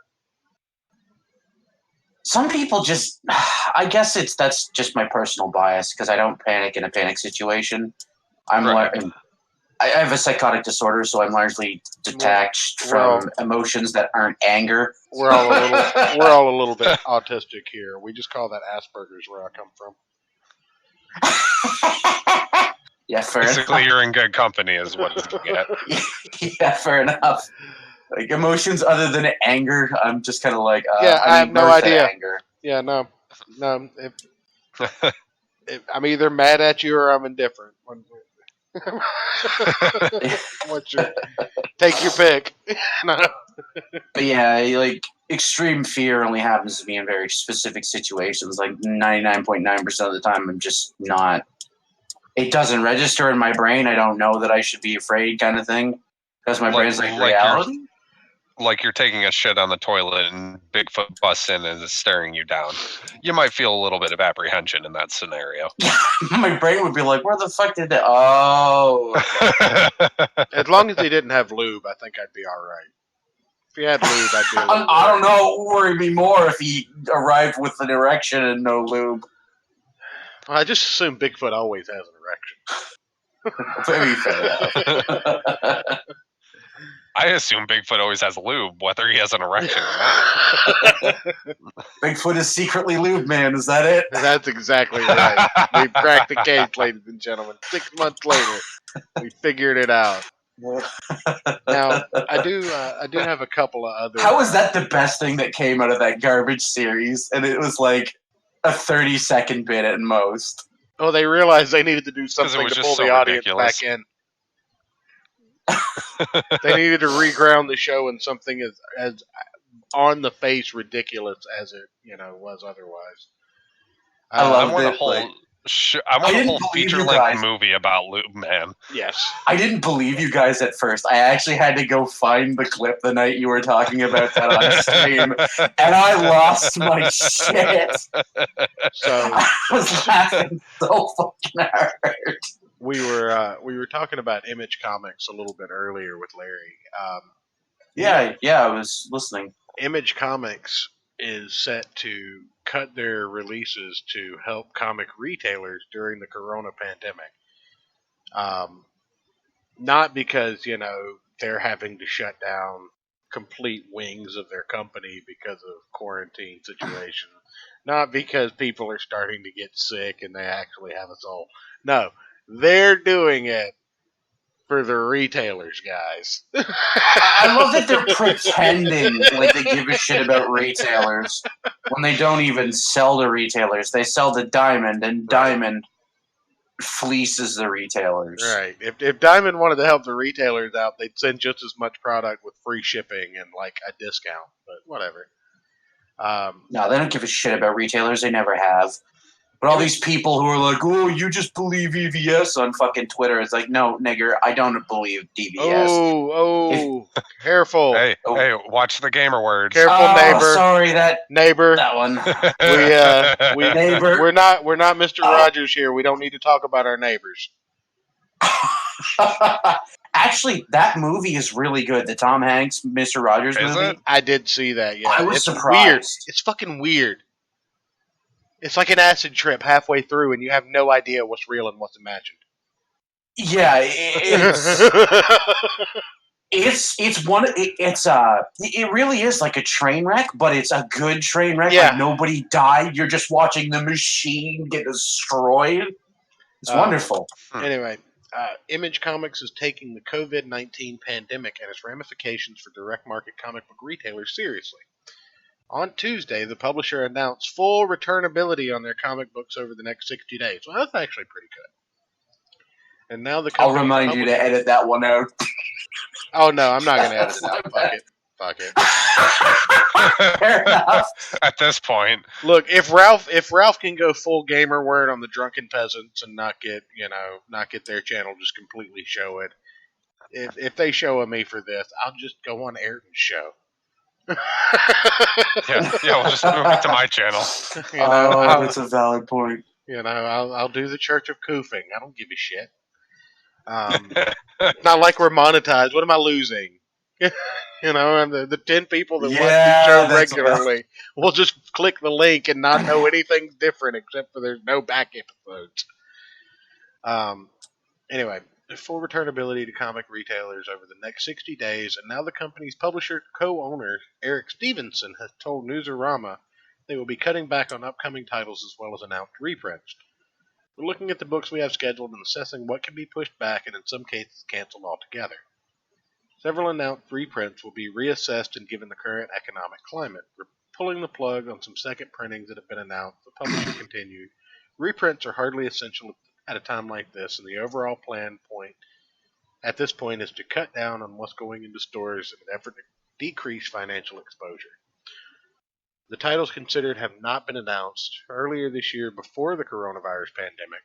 Some people just, I guess that's just my personal bias because I don't panic in a panic situation. I have a psychotic disorder, so I'm largely detached from emotions that aren't anger. We're all a little bit autistic here. We just call that Asperger's where I come from. Yeah, fair basically enough. You're in good company is what you get. Yeah, fair enough. Like emotions other than anger, I'm just kind of like, I have no idea. Anger. Yeah, no. If I'm either mad at you or I'm indifferent. Take your pick. No. But yeah, like extreme fear only happens to me in very specific situations. Like 99.9% of the time, I'm just not. It doesn't register in my brain. I don't know that I should be afraid, kind of thing. Because my brain's like reality. Like you're taking a shit on the toilet and Bigfoot busts in and is staring you down. You might feel a little bit of apprehension in that scenario. My brain would be like, where the fuck did that? Oh. As long as he didn't have lube, I think I'd be all right. If he had lube, I'd be a little I don't know. Worry me more if he arrived with an erection and no lube. Well, I just assume Bigfoot always has an erection. Very fair. I assume Bigfoot always has lube, whether he has an erection or not. Bigfoot is secretly lube, man. Is that it? That's exactly right. We've cracked the case, ladies and gentlemen. 6 months later, we figured it out. Now, I do have a couple of other. How was that the best thing that came out of that garbage series? And it was like a 30-second bit at most. Oh, they realized they needed to do something to pull the audience back in. They needed to reground the show in something as on the face ridiculous as it was otherwise. I want a whole I want a whole feature-length movie about Lube Man. Yes. I didn't believe you guys at first. I actually had to go find the clip the night you were talking about that on stream, and I lost my shit. So I was laughing so fucking hard. we were talking about Image Comics a little bit earlier with Larry. Yeah, I was listening. Image Comics is set to cut their releases to help comic retailers during the Corona pandemic. Not because, they're having to shut down complete wings of their company because of quarantine situation. Not because people are starting to get sick and they actually have a soul. No, they're doing it for the retailers, guys. I love that they're pretending like they give a shit about retailers when they don't even sell to retailers. They sell to Diamond, and Diamond fleeces the retailers. Right. If Diamond wanted to help the retailers out, they'd send just as much product with free shipping and like a discount. But whatever. No, they don't give a shit about retailers. They never have. But all these people who are like, oh, you just believe EVS on fucking Twitter. It's like, no, nigger, I don't believe DVS. Oh, careful. Hey, watch the gamer words. Careful, neighbor. Sorry, that one. Neighbor. We're not Mr. Rogers here. We don't need to talk about our neighbors. Actually, that movie is really good. The Tom Hanks, Mr. Rogers movie. It? I did see that, yeah. I was surprised. Weird. It's fucking weird. It's like an acid trip halfway through, and you have no idea what's real and what's imagined. Yeah, it really is like a train wreck, but it's a good train wreck. Yeah. Like nobody died. You're just watching the machine get destroyed. It's wonderful. Anyway, Image Comics is taking the COVID-19 pandemic and its ramifications for direct market comic book retailers seriously. On Tuesday, the publisher announced full returnability on their comic books over the next 60 days. Well, that's actually pretty good. And now the I'll remind you to edit that one out. Oh no, I'm not going to edit it out. Fuck it. Fair enough. At this point, look, if Ralph can go full gamer word on the Drunken Peasants and not get their channel just completely show it. If they show me for this, I'll just go on Ayrton's show. yeah, we'll just move it to my channel. That's a valid point. I'll do the Church of Koofing. I don't give a shit. Not like we're monetized. What am I losing? And the 10 people that watch the show regularly will just click the link and not know anything's different except for there's no back episodes. Anyway, full returnability to comic retailers over the next 60 days, and now the company's publisher co-owner, Eric Stevenson, has told Newsarama they will be cutting back on upcoming titles as well as announced reprints. We're looking at the books we have scheduled and assessing what can be pushed back and in some cases canceled altogether. Several announced reprints will be reassessed and given the current economic climate. We're pulling the plug on some second printings that have been announced. The publisher continued. Reprints are hardly essential at a time like this, and the overall plan point at this point is to cut down on what's going into stores in an effort to decrease financial exposure. The titles considered have not been announced earlier this year before the coronavirus pandemic,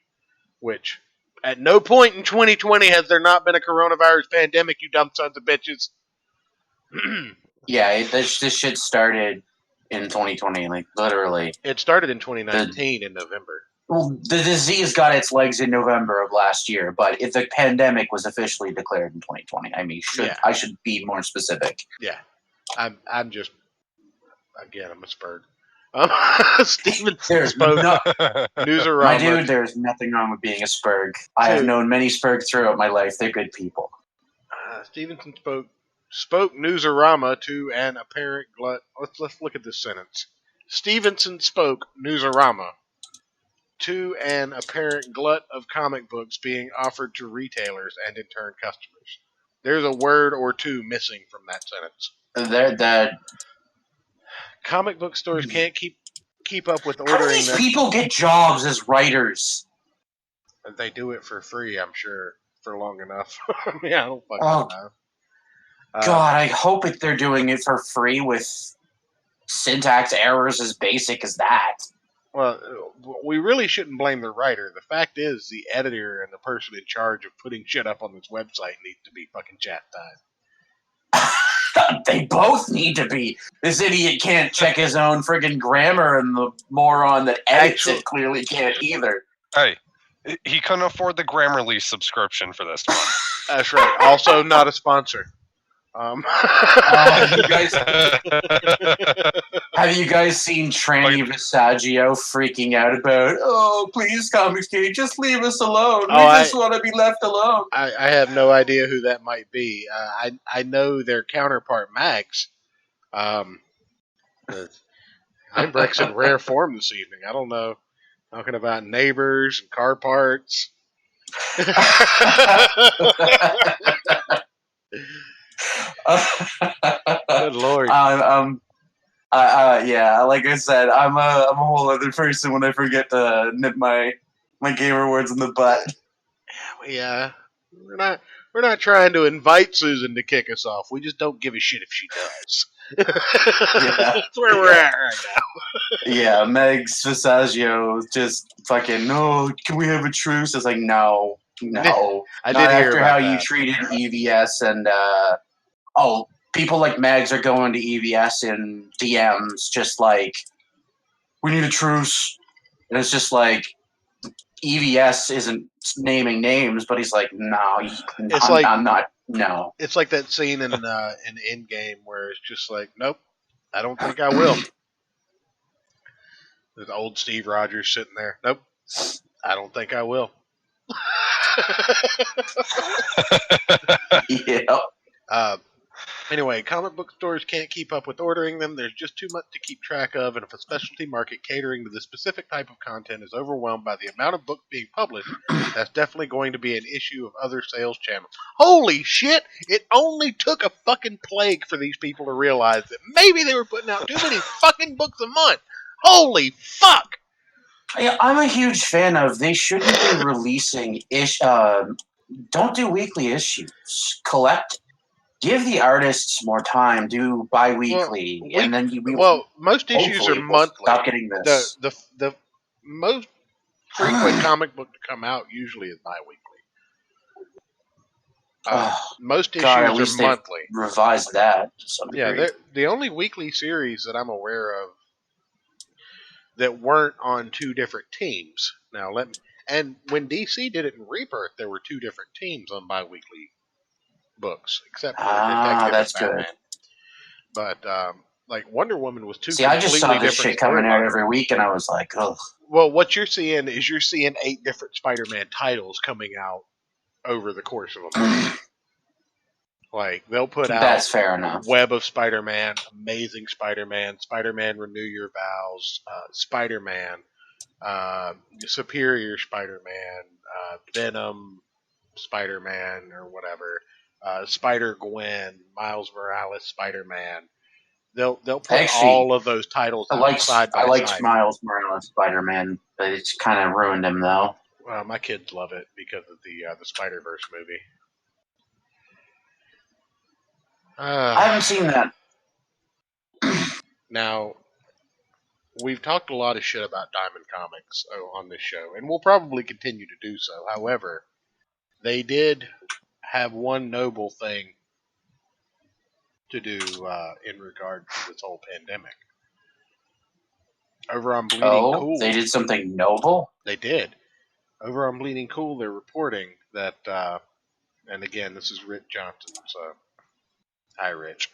which at no point in 2020 has there not been a coronavirus pandemic, you dumb sons of bitches. Yeah, this shit started in 2020, like literally. It started in 2019 in November. Well, the disease got its legs in November of last year, but if the pandemic was officially declared in 2020, I mean, I should be more specific. Yeah, I'm just, again, I'm a spurg. Stevenson spoke. Newsarama. My dude, there's nothing wrong with being a spurg. I have known many spurgs throughout my life. They're good people. Stevenson spoke Newsarama to an apparent glut. Let's look at this sentence. Stevenson spoke Newsarama to an apparent glut of comic books being offered to retailers and in turn customers. There's a word or two missing from that sentence. Comic book stores can't keep up with ordering. How do these people get jobs as writers? They do it for free, I'm sure, for long enough. I mean, I don't fucking know. God, I hope they're doing it for free with syntax errors as basic as that. Well, we really shouldn't blame the writer. The fact is, the editor and the person in charge of putting shit up on this website needs to be fucking chastised. They both need to be. This idiot can't check his own friggin' grammar, and the moron that edits it clearly can't either. Hey, he couldn't afford the Grammarly subscription for this one. That's right. Also, not a sponsor. Have you guys seen Tranny Visaggio freaking out about, oh, please, Comics Cage, just leave us alone. We just want to be left alone. I have no idea who that might be. I know their counterpart, Max. Heimbrecht's in rare form this evening. I don't know. Talking about neighbors and car parts. Good Lord. Yeah, like I said, I'm a whole other person when I forget to nip my gamer words in the butt. Yeah, we're not trying to invite Susan to kick us off. We just don't give a shit if she does. That's where we're at right now. Yeah, Meg Visaggio just fucking, no, can we have a truce? It's like, no. I Not did hear after about how that. you treated EVS and, people like Mags are going to EVS in DMs just like, we need a truce. And it's just like, EVS isn't naming names, but he's like, no, I'm not. No. It's like that scene in Endgame where it's just like, nope, I don't think I will. There's old Steve Rogers sitting there. Nope, I don't think I will. Yeah. Anyway, comic book stores can't keep up with ordering them. There's just too much to keep track of, and if a specialty market catering to the specific type of content is overwhelmed by the amount of books being published, that's definitely going to be an issue of other sales channels. Holy shit! It only took a fucking plague for these people to realize that maybe they were putting out too many fucking books a month. Holy fuck! Yeah, I'm a huge fan of, they shouldn't be releasing don't do weekly issues. Give the artists more time. Do bi-weekly, and then most issues are monthly. Stop getting this. The most frequent comic book to come out usually is bi-weekly. Most issues are monthly. Revised that to some degree. Yeah, the only weekly series that I'm aware of that weren't on two different teams. Now and when DC did it in Rebirth, there were two different teams on bi-weekly books, except for Detective that's and Batman. Good. But like Wonder Woman was two. See, I just saw this shit coming out every week, and I was like, ugh. Well, what you're seeing is 8 different Spider-Man titles coming out over the course of a month. Like they'll put out That's fair enough. Web of Spider-Man, Amazing Spider-Man, Spider-Man Renew Your Vows, Spider-Man, Superior Spider-Man, Venom Spider-Man or whatever, Spider-Gwen, Miles Morales Spider-Man. They'll put all of those titles side by side. I liked Miles Morales Spider-Man, but it's kind of ruined him though. Well, my kids love it because of the Spider-Verse movie. I haven't seen that. Now, we've talked a lot of shit about Diamond Comics on this show, and we'll probably continue to do so. However, they did have one noble thing to do in regard to this whole pandemic. Over on Bleeding Cool, they did something noble? They did. Over on Bleeding Cool, they're reporting that, and again, this is Rich Johnson, so hi, Rich.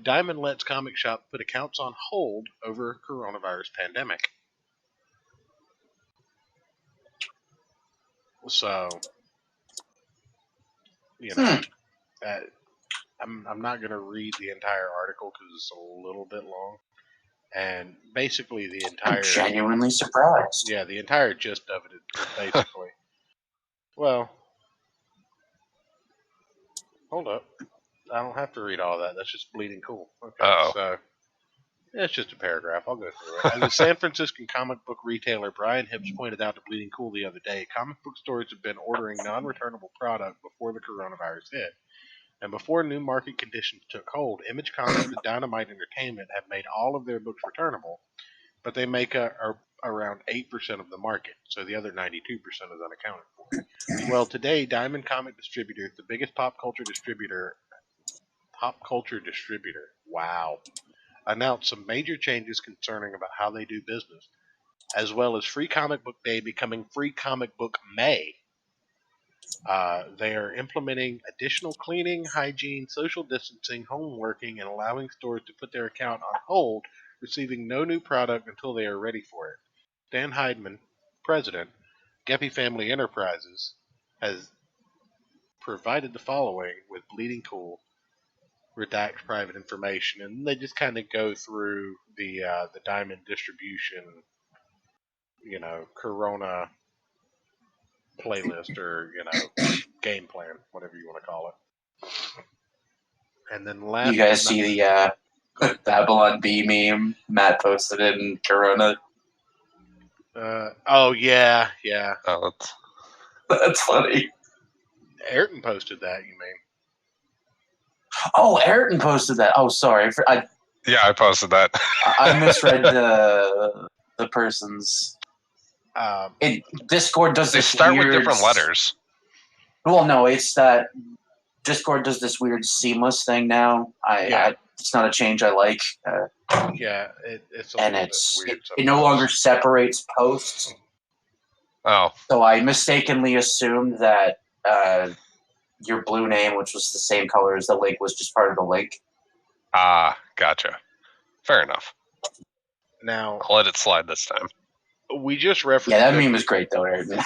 Diamond lets comic shop put accounts on hold over coronavirus pandemic. So, you know, I'm not going to read the entire article because it's a little bit long. And basically the entire... I'm genuinely surprised. Yeah, the entire gist of it is basically... Well, hold up. I don't have to read all that. That's just Bleeding Cool. Okay, so it's just a paragraph. I'll go through it. As a San Franciscan comic book retailer, Brian Hibbs pointed out to Bleeding Cool the other day, comic book stores have been ordering non-returnable product before the coronavirus hit. And before new market conditions took hold, Image Comics and Dynamite Entertainment have made all of their books returnable, but they make a around 8% of the market, so the other 92% is unaccounted for. Well, today, Diamond Comic Distributors, the biggest pop culture distributor, wow, announced some major changes concerning about how they do business, as well as Free Comic Book Day becoming Free Comic Book May. They are implementing additional cleaning, hygiene, social distancing, home working, and allowing stores to put their account on hold, receiving no new product until they are ready for it. Dan Heidman, president, Geppy Family Enterprises, has provided the following with Bleeding Cool, redact private information, and they just kind of go through the Diamond distribution, Corona playlist or game plan, whatever you want to call it. And then last, you guys see the Babylon Bee meme Matt posted it in Corona? Oh yeah. Oh, that's funny. Ayrton posted that. You mean? Oh, Ayrton posted that. Oh, sorry. Yeah, I posted that. I misread the person's. Discord does they this start weird, with different letters. Well, no, it's that Discord does this weird seamless thing now. It's not a change I like. It's weird. It no longer separates posts. Oh. So I mistakenly assumed that your blue name, which was the same color as the link, was just part of the link. Ah, gotcha. Fair enough. Now I'll let it slide this time. We just referenced. Yeah, that meme was great though, Ayrton.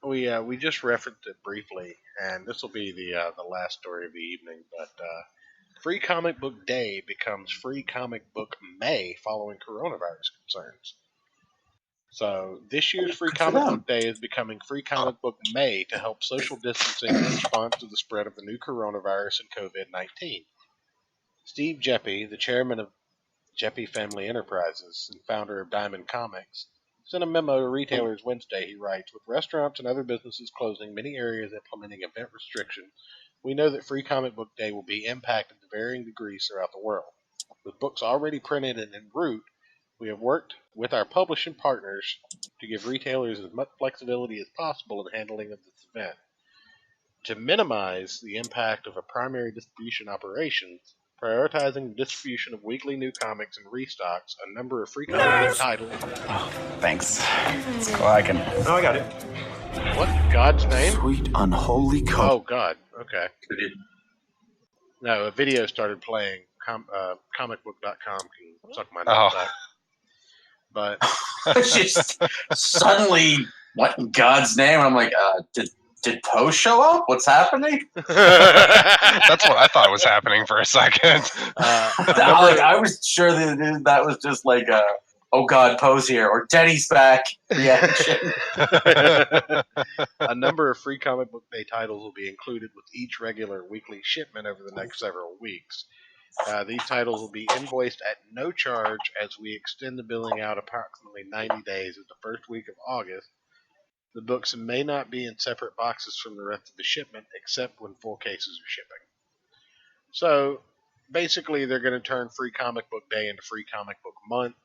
We just referenced it briefly, and this will be the last story of the evening. But Free Comic Book Day becomes Free Comic Book May following coronavirus concerns. So this year's Free Comic Book Day is becoming Free Comic Book May to help social distancing in response to the spread of the new coronavirus and COVID-19. Steve Geppy, the chairman of Geppy Family Enterprises and founder of Diamond Comics, sent a memo to retailers Wednesday. He writes, with restaurants and other businesses closing, many areas implementing event restrictions, we know that Free Comic Book Day will be impacted to varying degrees throughout the world. With books already printed and en route, we have worked with our publishing partners to give retailers as much flexibility as possible in handling of this event. To minimize the impact of a primary distribution operations, prioritizing the distribution of weekly new comics and restocks, a number of free comic book titles. Oh, thanks. Oh, I got it. What? God's name? Sweet unholy code. Oh, God. Okay. No, a video started playing. Comicbook.com can suck my nuts back. But it's just suddenly, what in God's name? I'm like, did Poe show up? What's happening? That's what I thought was happening for a second. I was sure that was just like oh God, Poe's here, or Denny's back reaction. A number of Free Comic Book Day titles will be included with each regular weekly shipment over the next several weeks. These titles will be invoiced at no charge as we extend the billing out approximately 90 days of the first week of August. The books may not be in separate boxes from the rest of the shipment, except when full cases are shipping. So, basically, they're going to turn Free Comic Book Day into Free Comic Book Month.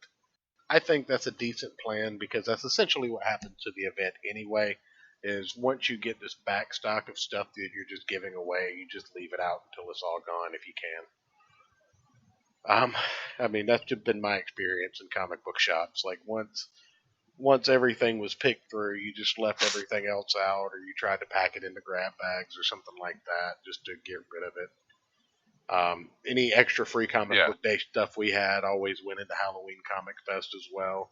I think that's a decent plan because that's essentially what happens to the event anyway, is once you get this back stock of stuff that you're just giving away, you just leave it out until it's all gone if you can. I mean, that's just been my experience in comic book shops. Like, once everything was picked through, you just left everything else out, or you tried to pack it into grab bags or something like that just to get rid of it. Any extra Free Comic Book Day stuff we had always went into Halloween Comic Fest as well.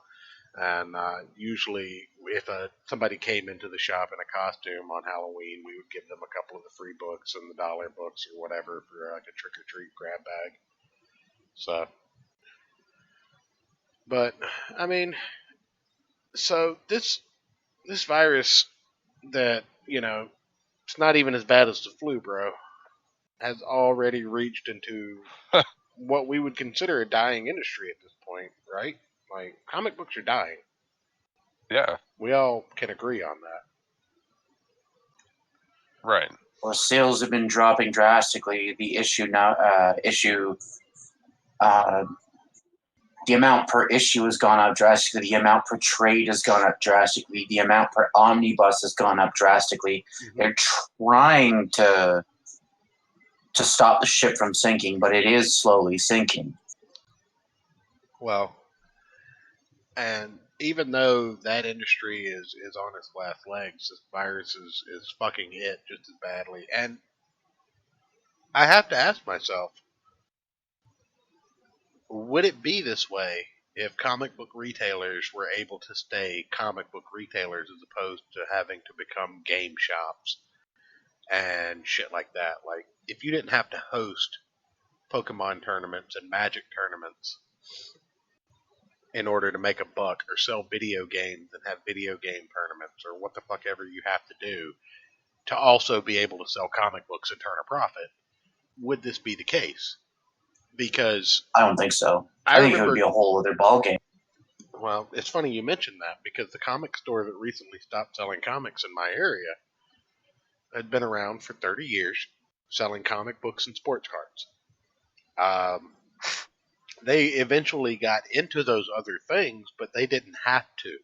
And usually, if somebody came into the shop in a costume on Halloween, we would give them a couple of the free books and the dollar books or whatever for like a trick-or-treat grab bag. So, but I mean, so this virus that it's not even as bad as the flu, bro, has already reached into what we would consider a dying industry at this point, right? Like, comic books are dying. Yeah, we all can agree on that, right? Well, sales have been dropping drastically. The issue the amount per issue has gone up drastically. The amount per trade has gone up drastically. The amount per omnibus has gone up drastically. Mm-hmm. They're trying to stop the ship from sinking, but it is slowly sinking. Well, and even though that industry is on its last legs, this virus is fucking it just as badly. And I have to ask myself, would it be this way if comic book retailers were able to stay comic book retailers as opposed to having to become game shops and shit like that? Like, if you didn't have to host Pokemon tournaments and Magic tournaments in order to make a buck, or sell video games and have video game tournaments, or what the fuck ever you have to do to also be able to sell comic books and turn a profit, would this be the case? Because I don't think so. I think it would be a whole other ballgame. Well, it's funny you mentioned that, because the comic store that recently stopped selling comics in my area had been around for 30 years, selling comic books and sports cards. They eventually got into those other things, but they didn't have to.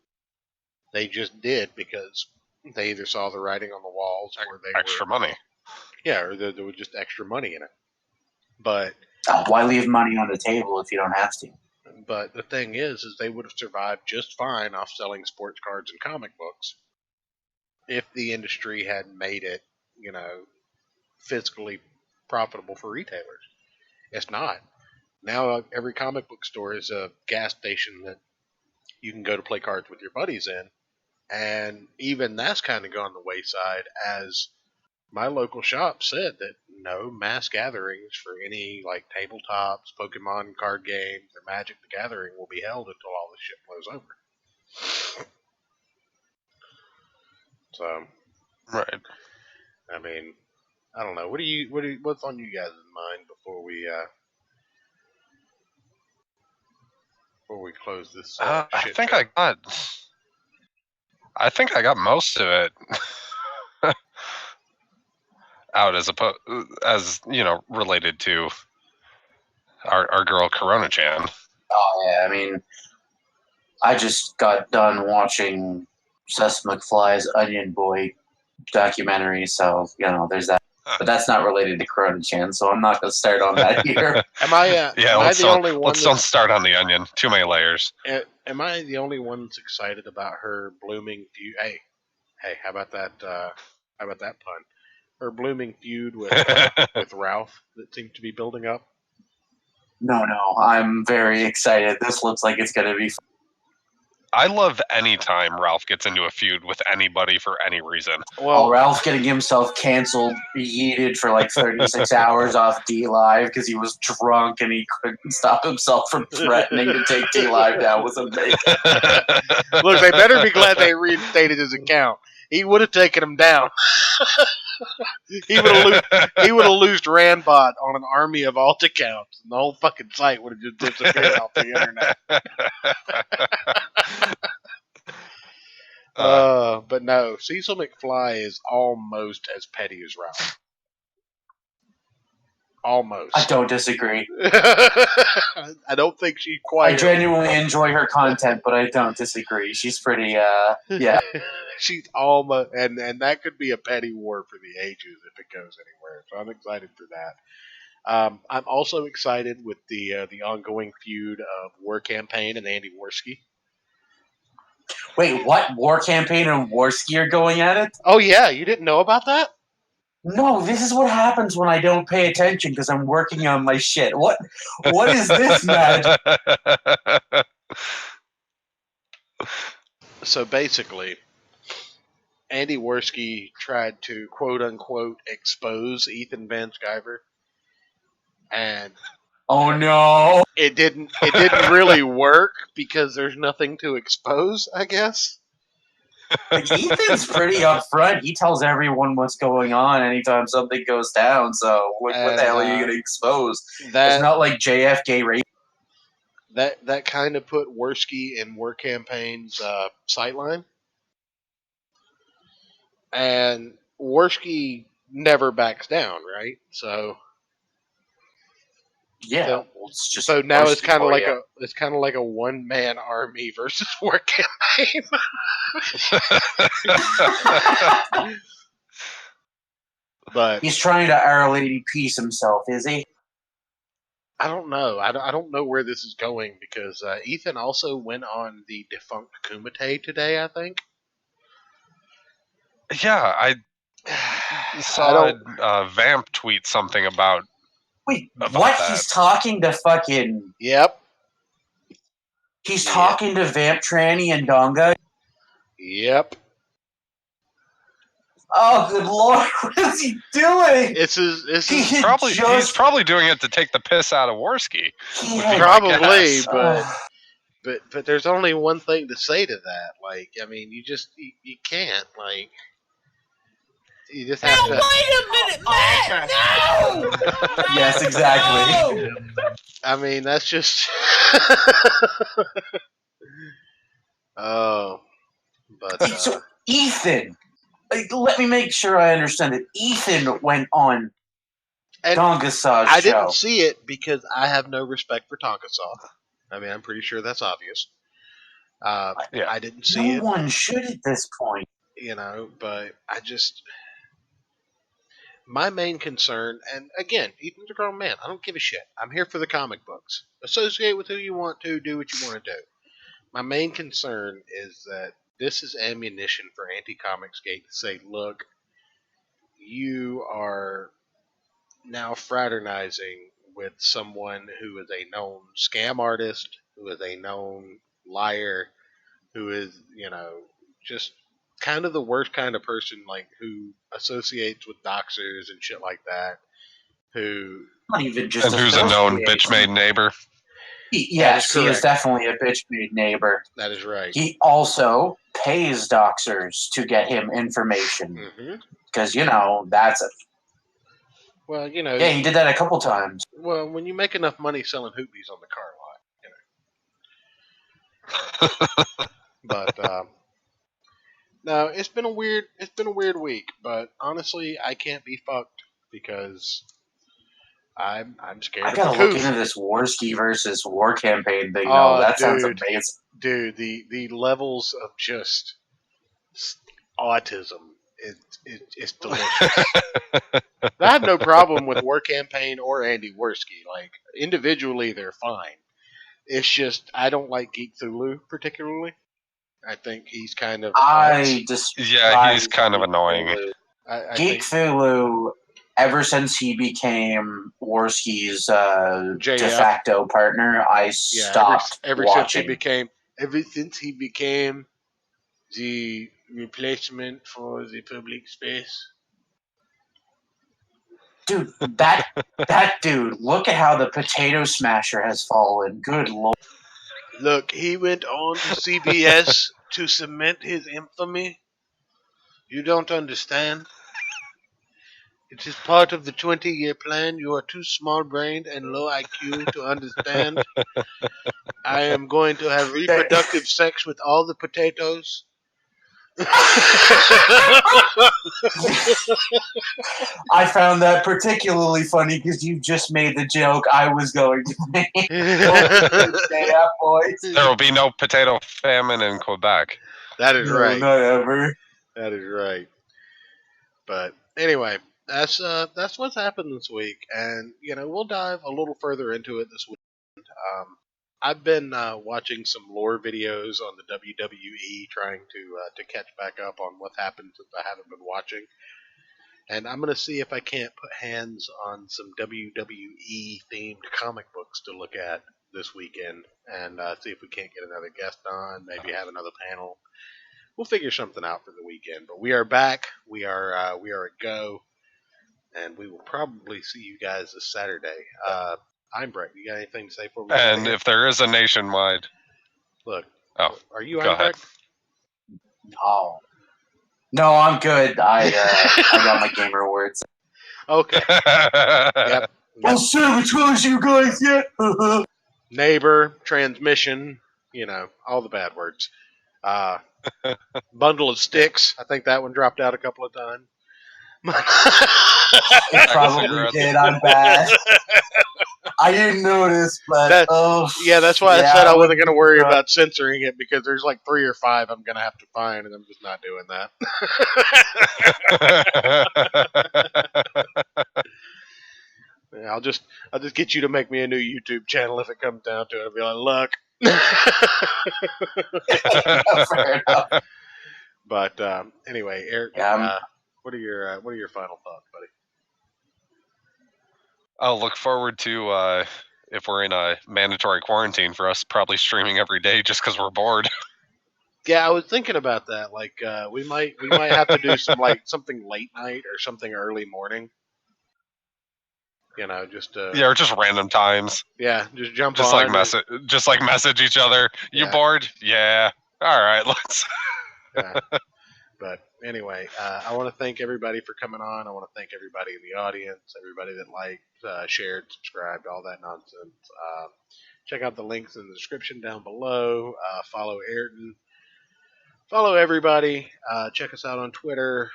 They just did because they either saw the writing on the walls, or they extra money. Yeah, or there was just extra money in it. But why leave money on the table if you don't have to? But the thing is they would have survived just fine off selling sports cards and comic books if the industry had made it, fiscally profitable for retailers. It's not. Now every comic book store is a gas station that you can go to play cards with your buddies in, and even that's kind of gone the wayside, as my local shop said that no mass gatherings for any tabletops, Pokemon card games, or Magic the Gathering will be held until all this shit blows over. So, right. I mean, I don't know. What's on you guys' mind before we close this? I think I got most of it out as related to our girl Corona Chan. Oh yeah, I mean, I just got done watching Seth MacFarlane's Onion Boy documentary, so there's that. But that's not related to Corona Chan, so I'm not going to start on that here. Let's don't start on the Onion. Too many layers. Am I the only one that's excited about her blooming feud? Hey, how about that? How about that pun? Her blooming feud with Ralph that seems to be building up. No, I'm very excited. This looks like it's going to be fun. I love any time Ralph gets into a feud with anybody for any reason. Well, Ralph getting himself canceled, yeeted for 36 hours off D-Live because he was drunk and he couldn't stop himself from threatening to take D-Live down was amazing. Look, they better be glad they reinstated his account. He would have taken him down. He would have loosed Randbot on an army of alt accounts, and the whole fucking site would have just disappeared off the internet. But no, Cecil McFly is almost as petty as Ralph. Almost. I don't disagree. I don't think she quite. I genuinely enjoy her content, but I don't disagree. She's pretty, yeah. She's almost, and that could be a petty war for the ages if it goes anywhere. So I'm excited for that. I'm also excited with the ongoing feud of War Campaign and Andy Worski. Wait, what? War Campaign and Worski are going at it? Oh yeah, you didn't know about that? No, this is what happens when I don't pay attention because I'm working on my shit. What is this magic? So basically, Andy Worski tried to quote unquote expose Ethan Van Sciver, and oh no, it didn't really work because there's nothing to expose, I guess. Ethan's pretty upfront. He tells everyone what's going on anytime something goes down. So what the hell are you going to expose? It's not like JFK rape. That kind of put Worski in War Campaign's sightline. And Worski never backs down, right? So Yeah, So, it's just so now it's Worsky kind of for like you. a one-man army versus war campaign. But He's trying to Our Lady Peace himself, is he? I don't know. I don't know where this is going because Ethan also went on the defunct Kumite today, I think. Yeah, I saw Vamp tweet something about. Wait, about what? that. He's talking to fucking. Yep. He's talking to Vamp, Tranny, and Donga. Yep. Oh, good lord! What is he doing? He's probably doing it to take the piss out of Worski. Probably, but there's only one thing to say to that. Like, I mean, you can't. Like, you just have to. Wait a minute, Matt! No! Yes, exactly. No! I mean, that's just. Oh, but So Ethan, let me make sure I understand it. Ethan went on Donga's show. I didn't see it because I have no respect for Tonkasaw. I mean, I'm pretty sure that's obvious. I didn't see it. No one should at this point. You know, but I just. My main concern, and again, Ethan's a grown man. I don't give a shit. I'm here for the comic books. Associate with who you want to, do what you want to do. My main concern is that this is ammunition for Anti-Comicsgate to say, look, you are now fraternizing with someone who is a known scam artist, who is a known liar, who is, just kind of the worst kind of person, like, who associates with doxers and shit like that, who's a known bitch-made neighbor. Yes, he is definitely a bitch-made neighbor. That is right. He also pays doxers to get him information. Because, that's a... Well, Yeah, he did that a couple times. Well, when you make enough money selling hoopies on the car lot, But, no, it's been a weird week, but honestly, I can't be fucked because I'm scared. I gotta look into this Worski versus War campaign thing. That sounds amazing. Dude, the levels of just autism, it's delicious. I have no problem with War Campaign or Andy Worski. Like, individually, they're fine. It's just, I don't like Geek Thulu particularly. I think he's kind of... he's kind of annoying. Geek Thulu, ever since he became Worski's de facto partner, I stopped watching. Ever since he became the replacement for the public space. Dude, that dude, look at how the Potato Smasher has fallen. Good lord. Look, he went on to CBS to cement his infamy. You don't understand. It is part of the 20-year plan. You are too small-brained and low IQ to understand. I am going to have reproductive sex with all the potatoes. I found that particularly funny because you just made the joke I was going to make. There will be no potato famine in Quebec. That is right. Not ever. That is right. But anyway, that's what's happened this week, and we'll dive a little further into it this week. I've been watching some lore videos on the WWE, trying to catch back up on what happened since I haven't been watching. And I'm going to see if I can't put hands on some WWE-themed comic books to look at this weekend, and see if we can't get another guest on, maybe have another panel. We'll figure something out for the weekend. But we are back. We are a go, and we will probably see you guys this Saturday. I'm Brett. You got anything to say for me? And if there is a nationwide... Look. Oh, are you go ahead. No, I'm good. I got my gamer words. Okay. Yep. I'll sabotage you guys yet. Neighbor, transmission, all the bad words. Bundle of sticks. I think that one dropped out a couple of times. It probably did. I'm bad. I didn't notice, but that's why I said I wasn't going to worry about censoring it because there's like 3 or 5 I'm going to have to find, and I'm just not doing that. Yeah, I'll just get you to make me a new YouTube channel if it comes down to it. I'll be like, look. Fair enough. But anyway, Eric, what are your final thoughts, buddy? I'll look forward to if we're in a mandatory quarantine for us, probably streaming every day just because we're bored. Yeah, I was thinking about that. Like, we might have to do something late night or something early morning. You know, just or just random times. Yeah, just jump just on. Like message each other. You bored? Yeah. All right, let's. Yeah. But anyway, I want to thank everybody for coming on. I want to thank everybody in the audience, everybody that liked, shared, subscribed, all that nonsense. Check out the links in the description down below. Follow Ayrton. Follow everybody. Check us out on Twitter.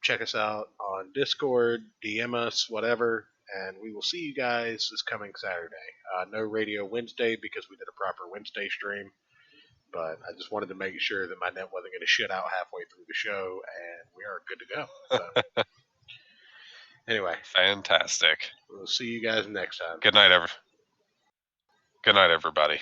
Check us out on Discord. DM us, whatever. And we will see you guys this coming Saturday. No Radio Wednesday because we did a proper Wednesday stream. But I just wanted to make sure that my net wasn't going to shit out halfway through the show, and we are good to go. So, anyway. Fantastic. We'll see you guys next time. Good night, everybody.